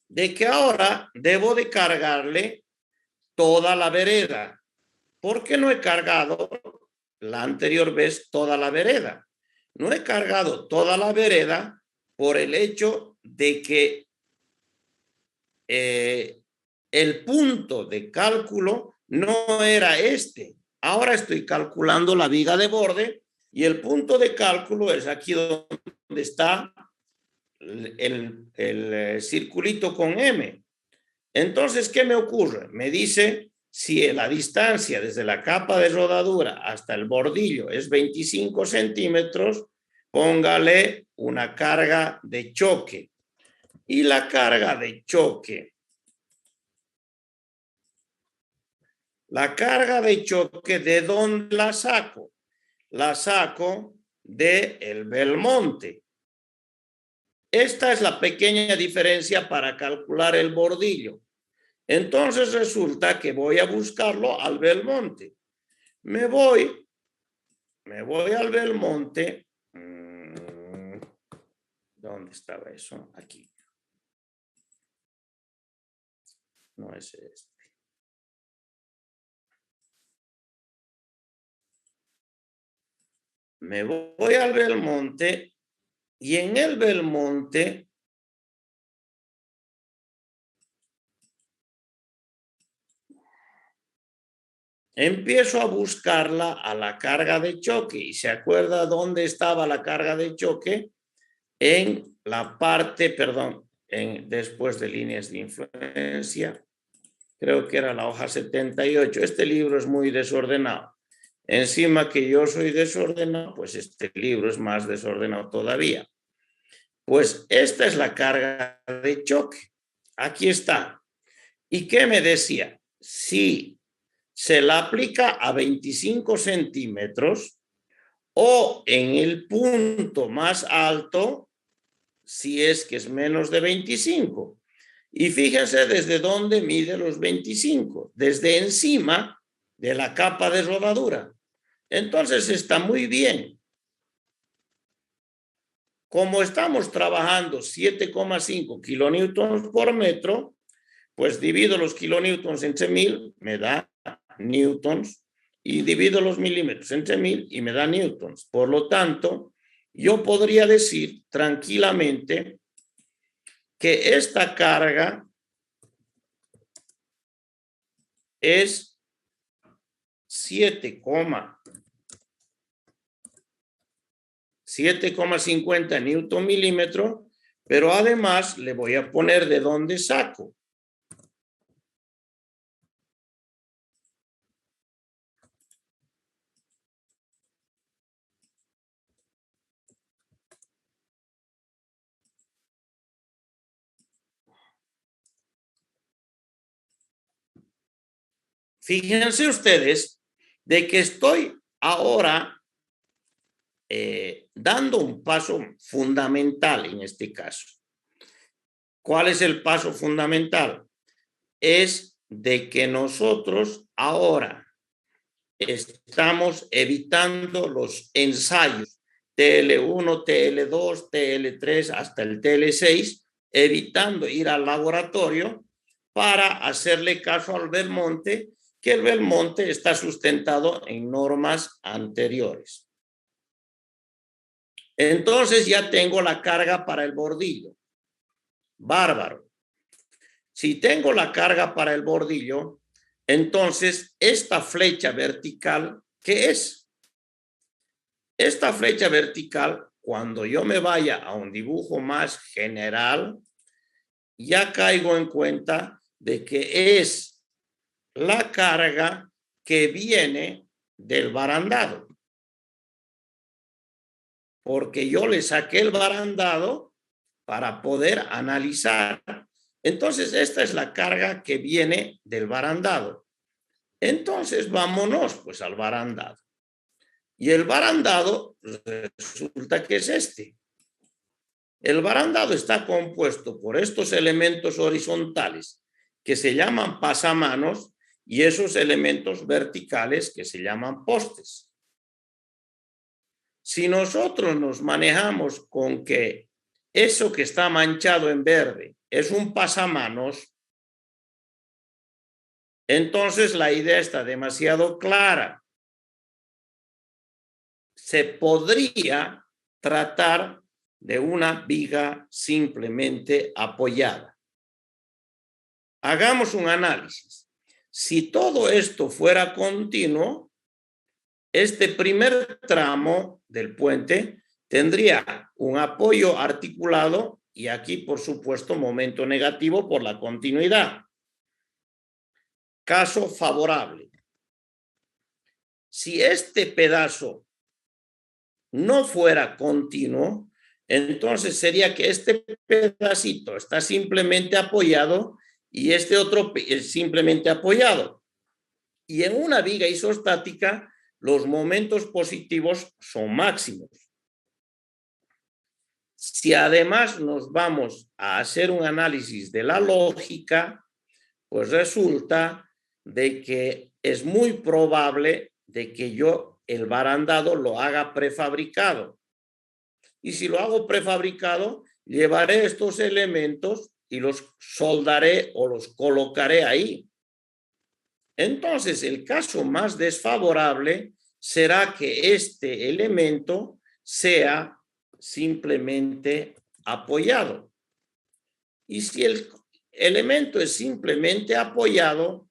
de que ahora debo de cargarle toda la vereda. ¿Por qué no he cargado la anterior vez toda la vereda? No he cargado toda la vereda por el hecho de que el punto de cálculo no era este. Ahora estoy calculando la viga de borde y el punto de cálculo es aquí donde está el circulito con M. Entonces, ¿qué me ocurre? Me dice si la distancia desde la capa de rodadura hasta el bordillo es 25 centímetros, póngale una carga de choque. Y la carga de choque, ¿de dónde la saco? La saco del Belmonte. Esta es la pequeña diferencia para calcular el bordillo. Entonces resulta que voy a buscarlo al Belmonte. Me voy al Belmonte. ¿Dónde estaba eso? Aquí. No es este. Me voy al Belmonte y en el Belmonte empiezo a buscarla a la carga de choque. ¿Y se acuerda dónde estaba la carga de choque? En la parte, perdón, después de líneas de influencia. Creo que era la hoja 78. Este libro es muy desordenado. Encima que yo soy desordenado, pues este libro es más desordenado todavía. Pues esta es la carga de choque. Aquí está. ¿Y qué me decía? Si se la aplica a 25 centímetros o en el punto más alto, si es que es menos de 25. Y fíjense desde dónde mide los 25, desde encima de la capa de rodadura. Entonces está muy bien. Como estamos trabajando 7,5 kilonewtons por metro, pues divido los kilonewtons entre 1000, me da newtons, y divido los milímetros entre 1000 y me da newtons. Por lo tanto, yo podría decir tranquilamente que esta carga es 7,50 newton milímetro, pero además le voy a poner de dónde saco. Fíjense ustedes de que estoy ahora dando un paso fundamental en este caso. ¿Cuál es el paso fundamental? Es de que nosotros ahora estamos evitando los ensayos TL1, TL2, TL3 hasta el TL6, evitando ir al laboratorio para hacerle caso al Belmonte, que el Belmonte está sustentado en normas anteriores. Entonces ya tengo la carga para el bordillo. Bárbaro. Si tengo la carga para el bordillo, entonces esta flecha vertical, ¿qué es? Esta flecha vertical, cuando yo me vaya a un dibujo más general, ya caigo en cuenta de que es la carga que viene del barandado. Porque yo le saqué el barandado para poder analizar. Entonces, esta es la carga que viene del barandado. Entonces, vámonos pues al barandado. Y el barandado resulta que es este. El barandado está compuesto por estos elementos horizontales que se llaman pasamanos y esos elementos verticales que se llaman postes. Si nosotros nos manejamos con que eso que está manchado en verde es un pasamanos, entonces la idea está demasiado clara. Se podría tratar de una viga simplemente apoyada. Hagamos un análisis. Si todo esto fuera continuo, este primer tramo del puente tendría un apoyo articulado y aquí, por supuesto, momento negativo por la continuidad. Caso favorable. Si este pedazo no fuera continuo, entonces sería que este pedacito está simplemente apoyado y este otro es simplemente apoyado. Y en una viga isostática, los momentos positivos son máximos. Si además nos vamos a hacer un análisis de la lógica, pues resulta de que es muy probable de que yo el barandado lo haga prefabricado. Y si lo hago prefabricado, llevaré estos elementos y los soldaré o los colocaré ahí. Entonces, el caso más desfavorable será que este elemento sea simplemente apoyado. Y si el elemento es simplemente apoyado,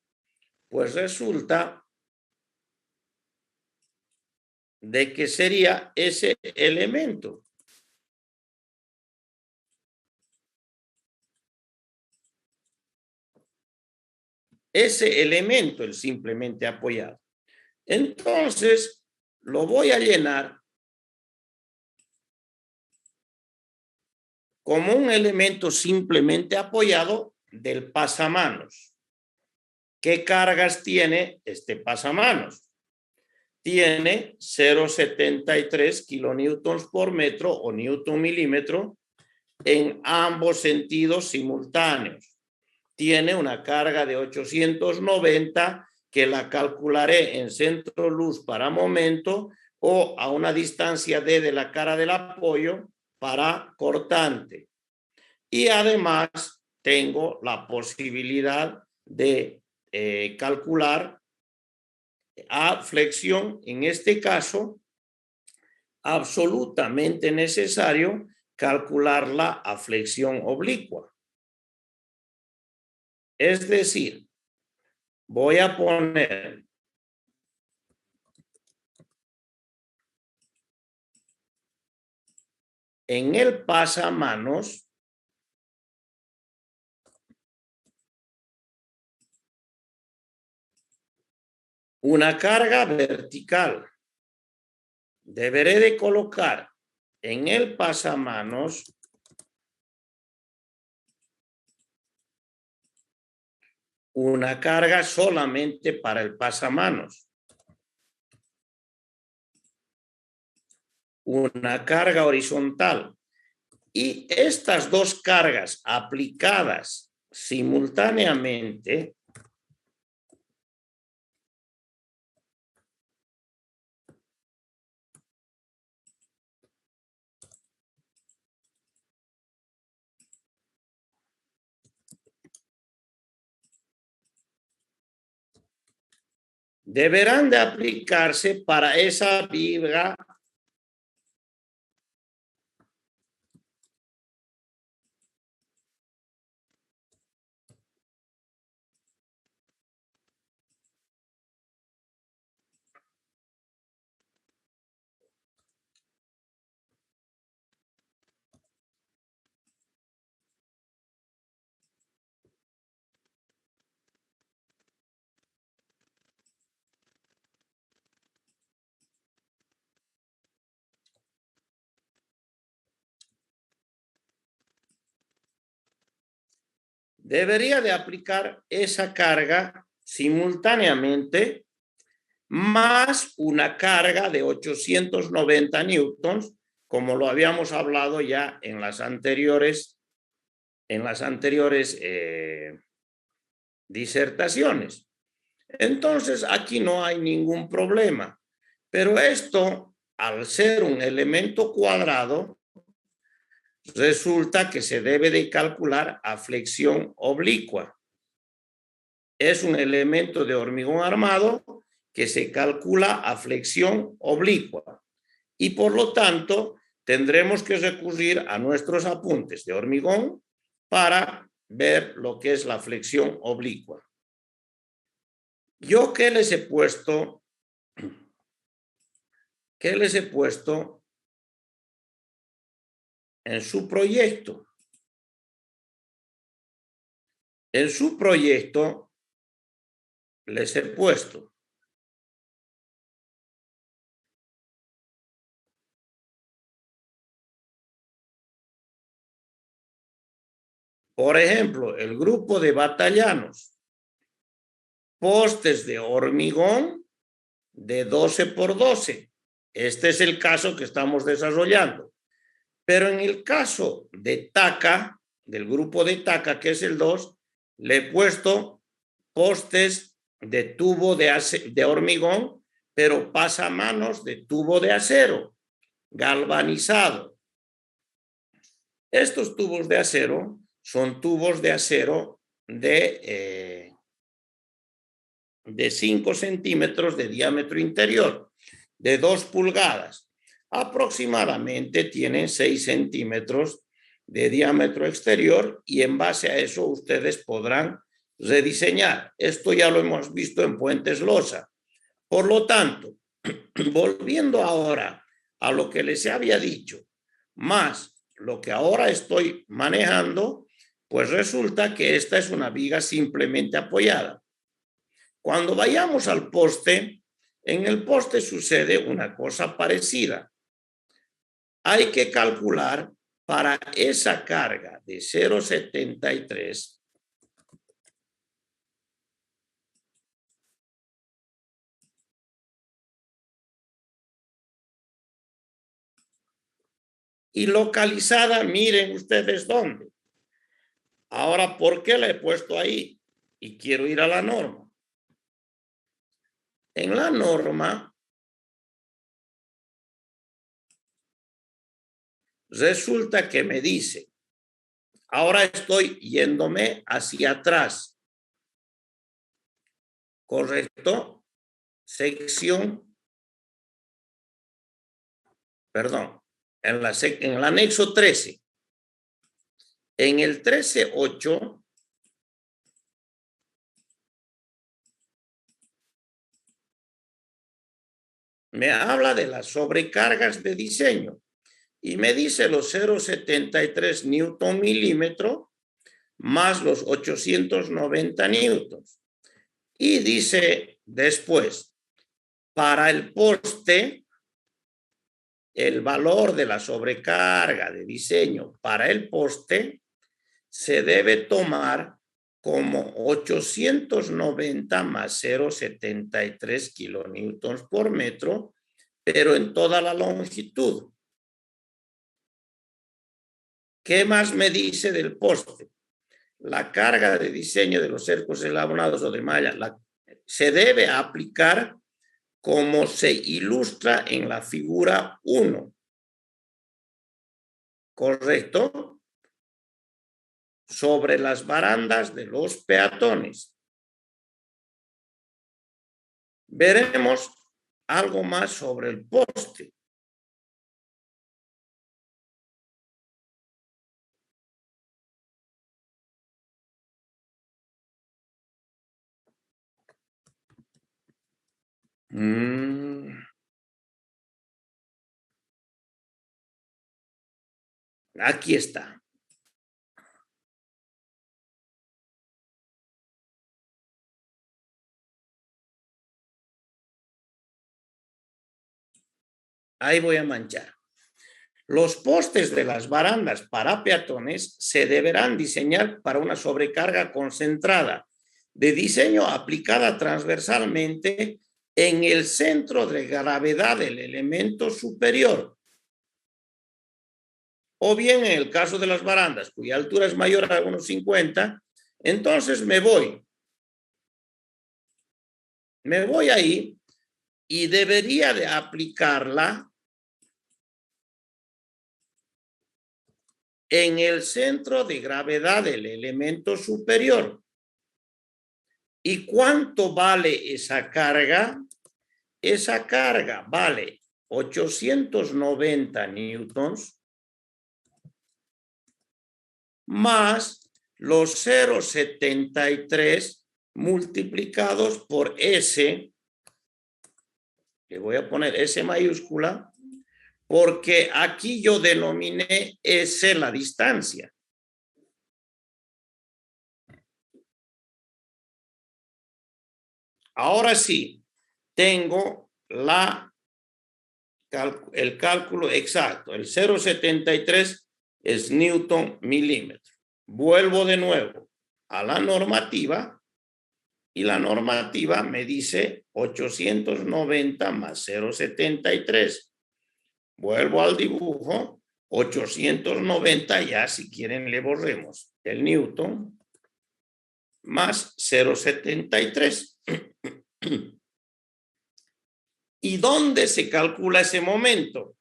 pues resulta de que sería ese elemento. Ese elemento, el simplemente apoyado. Entonces, lo voy a llenar como un elemento simplemente apoyado del pasamanos. ¿Qué cargas tiene este pasamanos? Tiene 0,73 kilonewtons por metro o newton milímetro en ambos sentidos simultáneos. Tiene una carga de 890 que la calcularé en centro luz para momento o a una distancia D de la cara del apoyo para cortante. Y además tengo la posibilidad de calcular a flexión, en este caso, absolutamente necesario calcularla a flexión oblicua. Es decir, voy a poner en el pasamanos una carga vertical. Deberé de colocar en el pasamanos una carga solamente para el pasamanos. Una carga horizontal. Y estas dos cargas aplicadas simultáneamente deberán de aplicarse para esa viga debería de aplicar esa carga simultáneamente más una carga de 890 newtons, como lo habíamos hablado ya en las anteriores disertaciones. Entonces, aquí no hay ningún problema. Pero esto, al ser un elemento cuadrado, resulta que se debe de calcular a flexión oblicua. Es un elemento de hormigón armado que se calcula a flexión oblicua. Y por lo tanto, tendremos que recurrir a nuestros apuntes de hormigón para ver lo que es la flexión oblicua. Yo, ¿qué les he puesto? ¿Qué les he puesto en su proyecto? En su proyecto les he puesto por ejemplo, el grupo de batallanos, postes de hormigón de 12 por 12. Este es el caso que estamos desarrollando. Pero en el caso de TACA, del grupo de TACA, que es el 2, le he puesto postes de tubo de hormigón, pero pasamanos de tubo de acero, galvanizado. Estos tubos de acero son tubos de acero de 5 centímetros de diámetro interior, de 2 pulgadas. Aproximadamente tienen 6 centímetros de diámetro exterior y en base a eso ustedes podrán rediseñar. Esto ya lo hemos visto en puentes losa. Por lo tanto, volviendo ahora a lo que les había dicho, más lo que ahora estoy manejando, pues resulta que esta es una viga simplemente apoyada. Cuando vayamos al poste, en el poste sucede una cosa parecida. Hay que calcular para esa carga de 0,73, y localizada, miren ustedes dónde. Ahora, ¿por qué la he puesto ahí? Y quiero ir a la norma. En la norma, resulta que me dice, ahora estoy yéndome hacia atrás, ¿correcto? Sección, perdón, en el anexo 13. En el 13.8 me habla de las sobrecargas de diseño y me dice los 0,73 newton milímetro más los 890 newtons. Y dice después, para el poste, el valor de la sobrecarga de diseño para el poste se debe tomar como 890 más 0,73 kilonewtons por metro, pero en toda la longitud. ¿Qué más me dice del poste? La carga de diseño de los cercos eslabonados o de malla se debe aplicar como se ilustra en la figura 1. ¿Correcto? Sobre las barandas de los peatones. Veremos algo más sobre el poste. Aquí está. Ahí voy a manchar. Los postes de las barandas para peatones se deberán diseñar para una sobrecarga concentrada de diseño aplicada transversalmente en el centro de gravedad del elemento superior. O bien en el caso de las barandas, cuya altura es mayor a unos 50, entonces me voy ahí y debería de aplicarla en el centro de gravedad del elemento superior. ¿Y cuánto vale esa carga? Esa carga vale 890 newtons más los 0,73 multiplicados por S, le voy a poner S mayúscula, porque aquí yo denominé S la distancia. Ahora sí, tengo el cálculo exacto. El 0,73 es newton milímetro. Vuelvo de nuevo a la normativa y la normativa me dice 890 más 0,73. Vuelvo al dibujo, 890, ya si quieren le borremos el newton más 0,73. ¿Y dónde se calcula ese momento?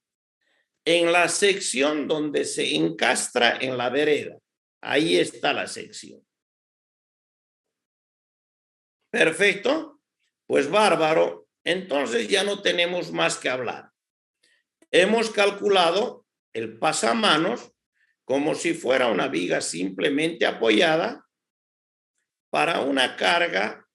En la sección donde se encastra en la vereda. Ahí está la sección. Perfecto. Pues bárbaro. Entonces ya no tenemos más que hablar. Hemos calculado el pasamanos como si fuera una viga simplemente apoyada para una carga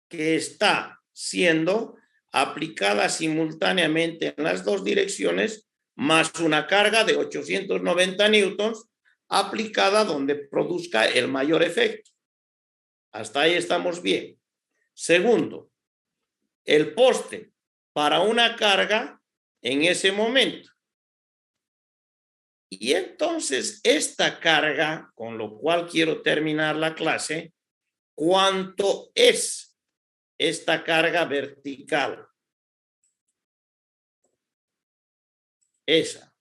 que está siendo aplicada simultáneamente en las dos direcciones, más una carga de 890 newtons aplicada donde produzca el mayor efecto. Hasta ahí estamos bien. Segundo, el poste para una carga en ese momento. Y entonces esta carga, con lo cual quiero terminar la clase, ¿cuánto es esta carga vertical? Esa.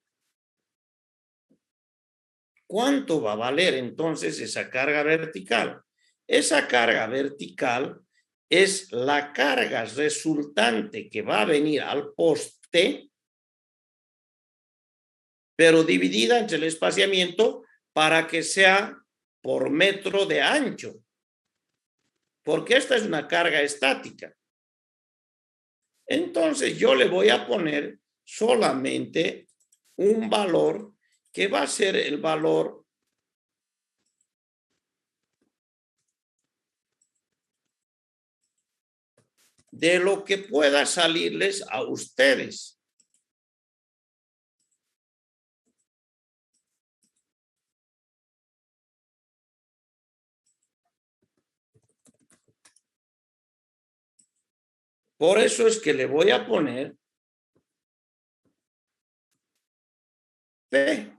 ¿Cuánto va a valer entonces esa carga vertical? Esa carga vertical es la carga resultante que va a venir al poste, pero dividida entre el espaciamiento para que sea por metro de ancho, porque esta es una carga estática. Entonces yo le voy a poner solamente un valor que va a ser el valor de lo que pueda salirles a ustedes. Por eso es que le voy a poner P.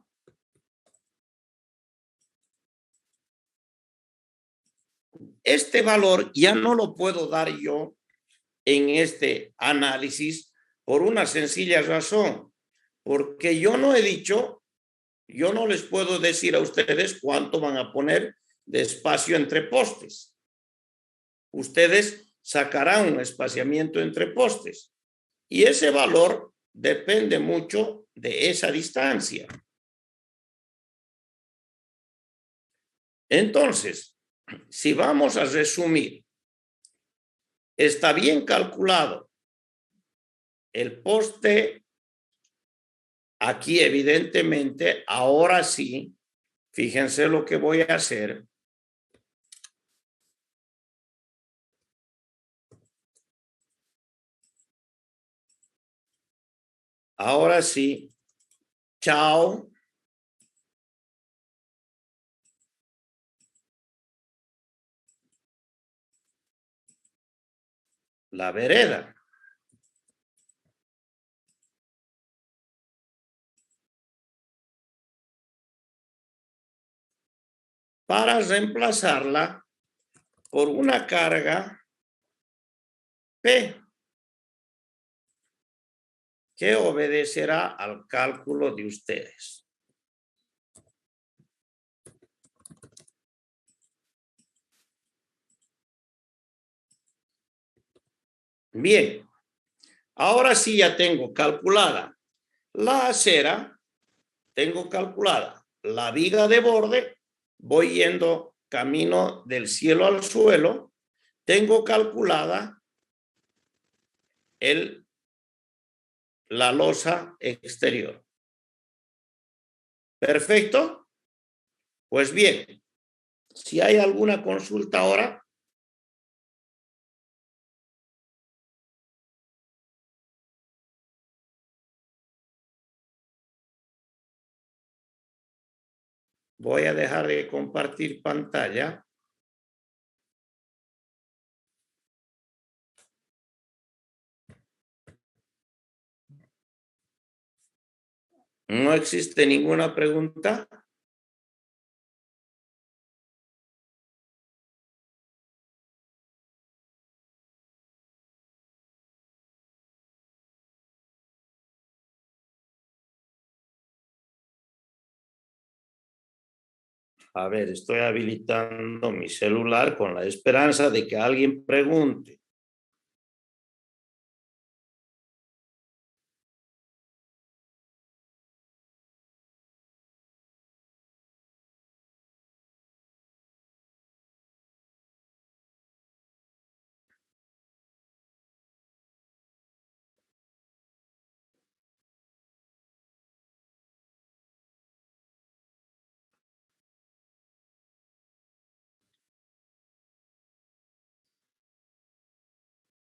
Este valor ya no lo puedo dar yo en este análisis por una sencilla razón, porque yo no he dicho, yo no les puedo decir a ustedes cuánto van a poner de espacio entre postes. Ustedes sacarán un espaciamiento entre postes y ese valor depende mucho de esa distancia. Entonces, si vamos a resumir, está bien calculado el poste. Aquí, evidentemente, ahora sí, fíjense lo que voy a hacer. Ahora sí, chao. La vereda. Para reemplazarla por una carga P, que obedecerá al cálculo de ustedes. Bien, ahora sí ya tengo calculada la acera, tengo calculada la viga de borde, voy yendo camino del cielo al suelo, tengo calculada la losa exterior. Perfecto. Pues bien, si hay alguna consulta ahora. Voy a dejar de compartir pantalla. ¿No existe ninguna pregunta? A ver, estoy habilitando mi celular con la esperanza de que alguien pregunte.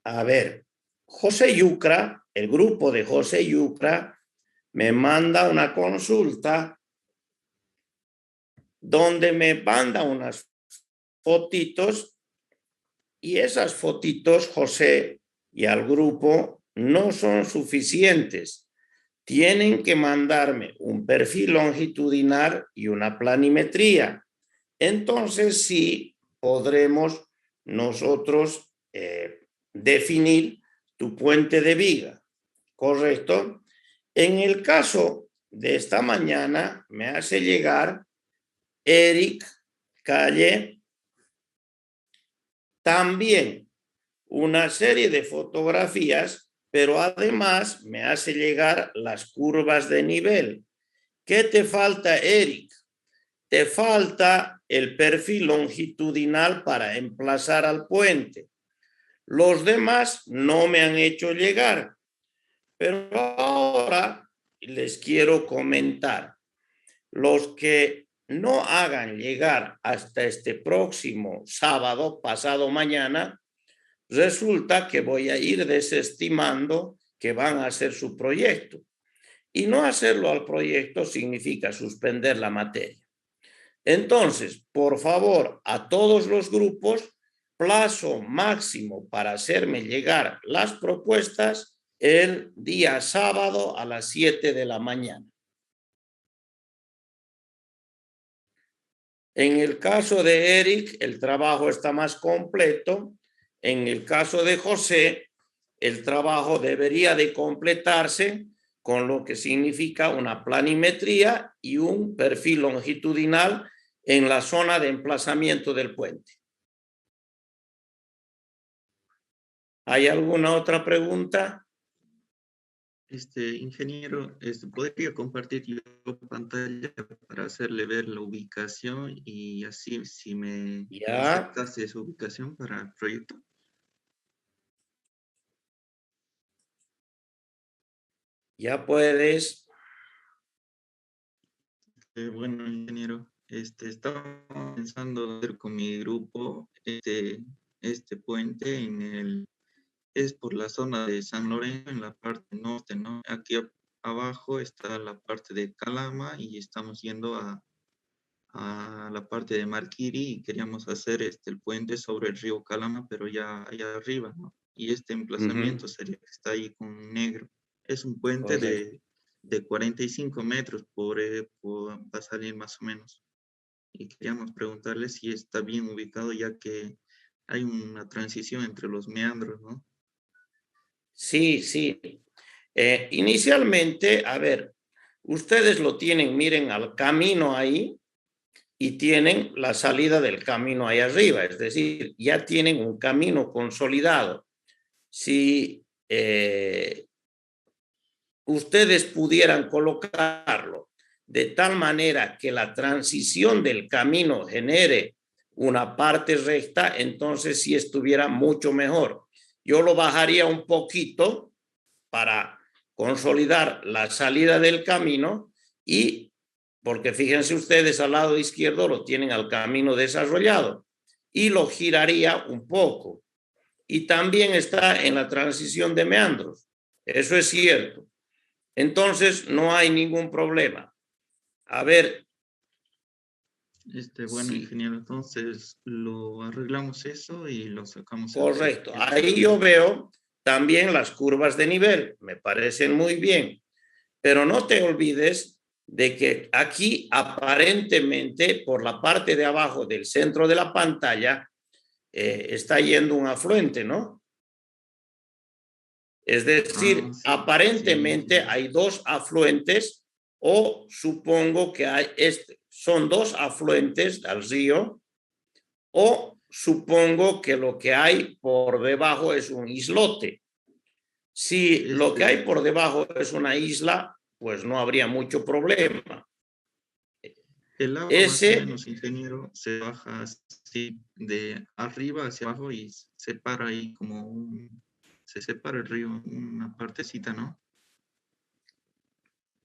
A ver, José Yucra, el grupo de José Yucra, me manda una consulta donde me manda unas fotitos y esas fotitos, José, y al grupo no son suficientes. tienen que mandarme un perfil longitudinal y una planimetría. Entonces sí podremos nosotros definir tu puente de viga, ¿correcto? En el caso de esta mañana me hace llegar Eric Calle también una serie de fotografías, pero además me hace llegar las curvas de nivel. ¿Qué te falta, Eric? Te falta el perfil longitudinal para emplazar al puente. Los demás no me han hecho llegar, pero ahora les quiero comentar. Los que no hagan llegar hasta este próximo sábado, pasado mañana, resulta que voy a ir desestimando que van a hacer su proyecto. Y no hacerlo al proyecto significa suspender la materia. Entonces, por favor, a todos los grupos, plazo máximo para hacerme llegar las propuestas el día sábado a las 7 de la mañana. En el caso de Eric, el trabajo está más completo. En el caso de José, el trabajo debería de completarse con lo que significa una planimetría y un perfil longitudinal en la zona de emplazamiento del puente. ¿Hay alguna otra pregunta? Ingeniero, ¿podría compartir yo pantalla para hacerle ver la ubicación y así si me Ya, aceptase esa ubicación para el proyecto? ya puedes. Bueno, ingeniero, estaba pensando hacer con mi grupo este puente es por la zona de San Lorenzo, en la parte norte, ¿no? Aquí abajo está la parte de Calama y estamos yendo a la parte de Marquiri y queríamos hacer el puente sobre el río Calama, pero ya allá arriba, ¿no? Y este emplazamiento sería que está ahí con negro. Es un puente Correcto. de 45 metros va a salir más o menos. Y queríamos preguntarle si está bien ubicado, ya que hay una transición entre los meandros, ¿no? Sí, sí. Inicialmente, a ver, ustedes lo tienen, miren al camino ahí y tienen la salida del camino ahí arriba, es decir, ya tienen un camino consolidado. Si ustedes pudieran colocarlo de tal manera que la transición del camino genere una parte recta, entonces sí estuviera mucho mejor. Yo lo bajaría un poquito para consolidar la salida del camino y, porque fíjense ustedes, al lado izquierdo lo tienen al camino desarrollado y lo giraría un poco. Y también está en la transición de meandros. Eso es cierto. Entonces, no hay ningún problema. A ver, Bueno, si ingeniero, entonces lo arreglamos eso y lo sacamos el correcto. proyecto Ahí también. yo veo también las curvas de nivel, me parecen muy bien. Pero no te olvides de que aquí aparentemente por la parte de abajo del centro de la pantalla está yendo un afluente, ¿no? Es Ah, decir, sí, aparentemente ingeniero. hay dos afluentes o supongo que son dos afluentes al río o supongo que lo que hay por debajo es un islote. Si lo que hay Este, por debajo es una isla, pues no habría mucho problema. el agua más o Ese, menos, ingeniero, se baja así de arriba hacia abajo y se para ahí se separa el río, una partecita, ¿no?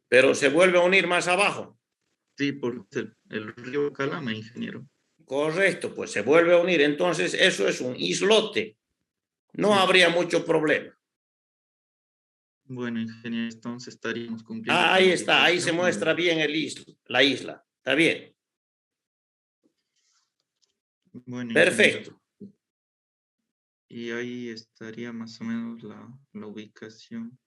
pero se vuelve a unir más abajo. Sí, por el río Calama, ingeniero. Correcto, pues se vuelve a unir. Entonces, eso es un islote. No Sí. habría mucho problema. Bueno, ingeniero, entonces estaríamos cumpliendo Ah, con ahí la está, ahí se ubicación muestra bien la isla. Está bien. bueno, ingeniero. Perfecto. Y ahí estaría más o menos la ubicación.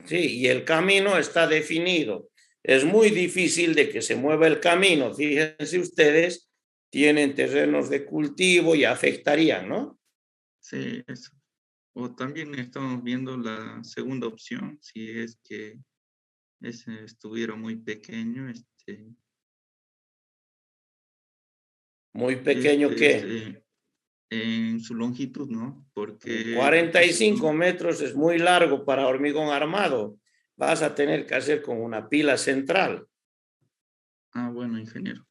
Sí, y el camino está definido. Es muy difícil de que se mueva el camino. Fíjense ustedes, tienen terrenos de cultivo y afectarían, ¿no? Sí, eso. O también estamos viendo la segunda opción, si es que ese estuviera muy pequeño, Muy pequeño que en su longitud, ¿no? Porque aquí 45 metros es muy largo para hormigón armado. Vas a tener que hacer con una pila central. ah, bueno, ingeniero.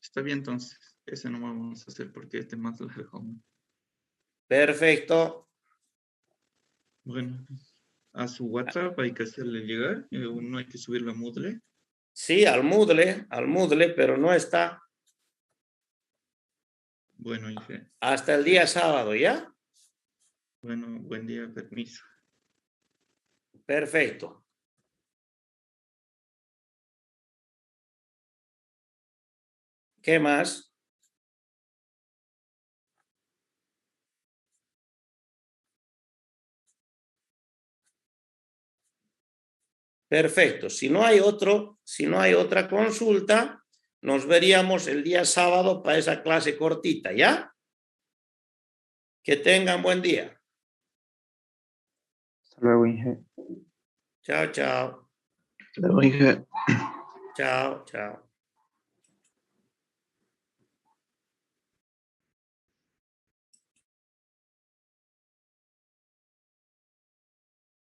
Está bien, entonces. Ese no vamos a hacer porque este es más largo. Perfecto. Bueno, a su WhatsApp hay que hacerle llegar, no hay que subir la Moodle. Sí, al Moodle, pero no está Bueno, ingeniero. hasta el día sábado, ¿ya? Bueno, buen día, permiso. Perfecto. ¿Qué más? Perfecto. Si no hay otra consulta, nos veríamos el día sábado para esa clase cortita, ¿ya? Que tengan buen día. Hasta luego, Inge. Chao, chao. Hasta luego, Inge. Chao, chao.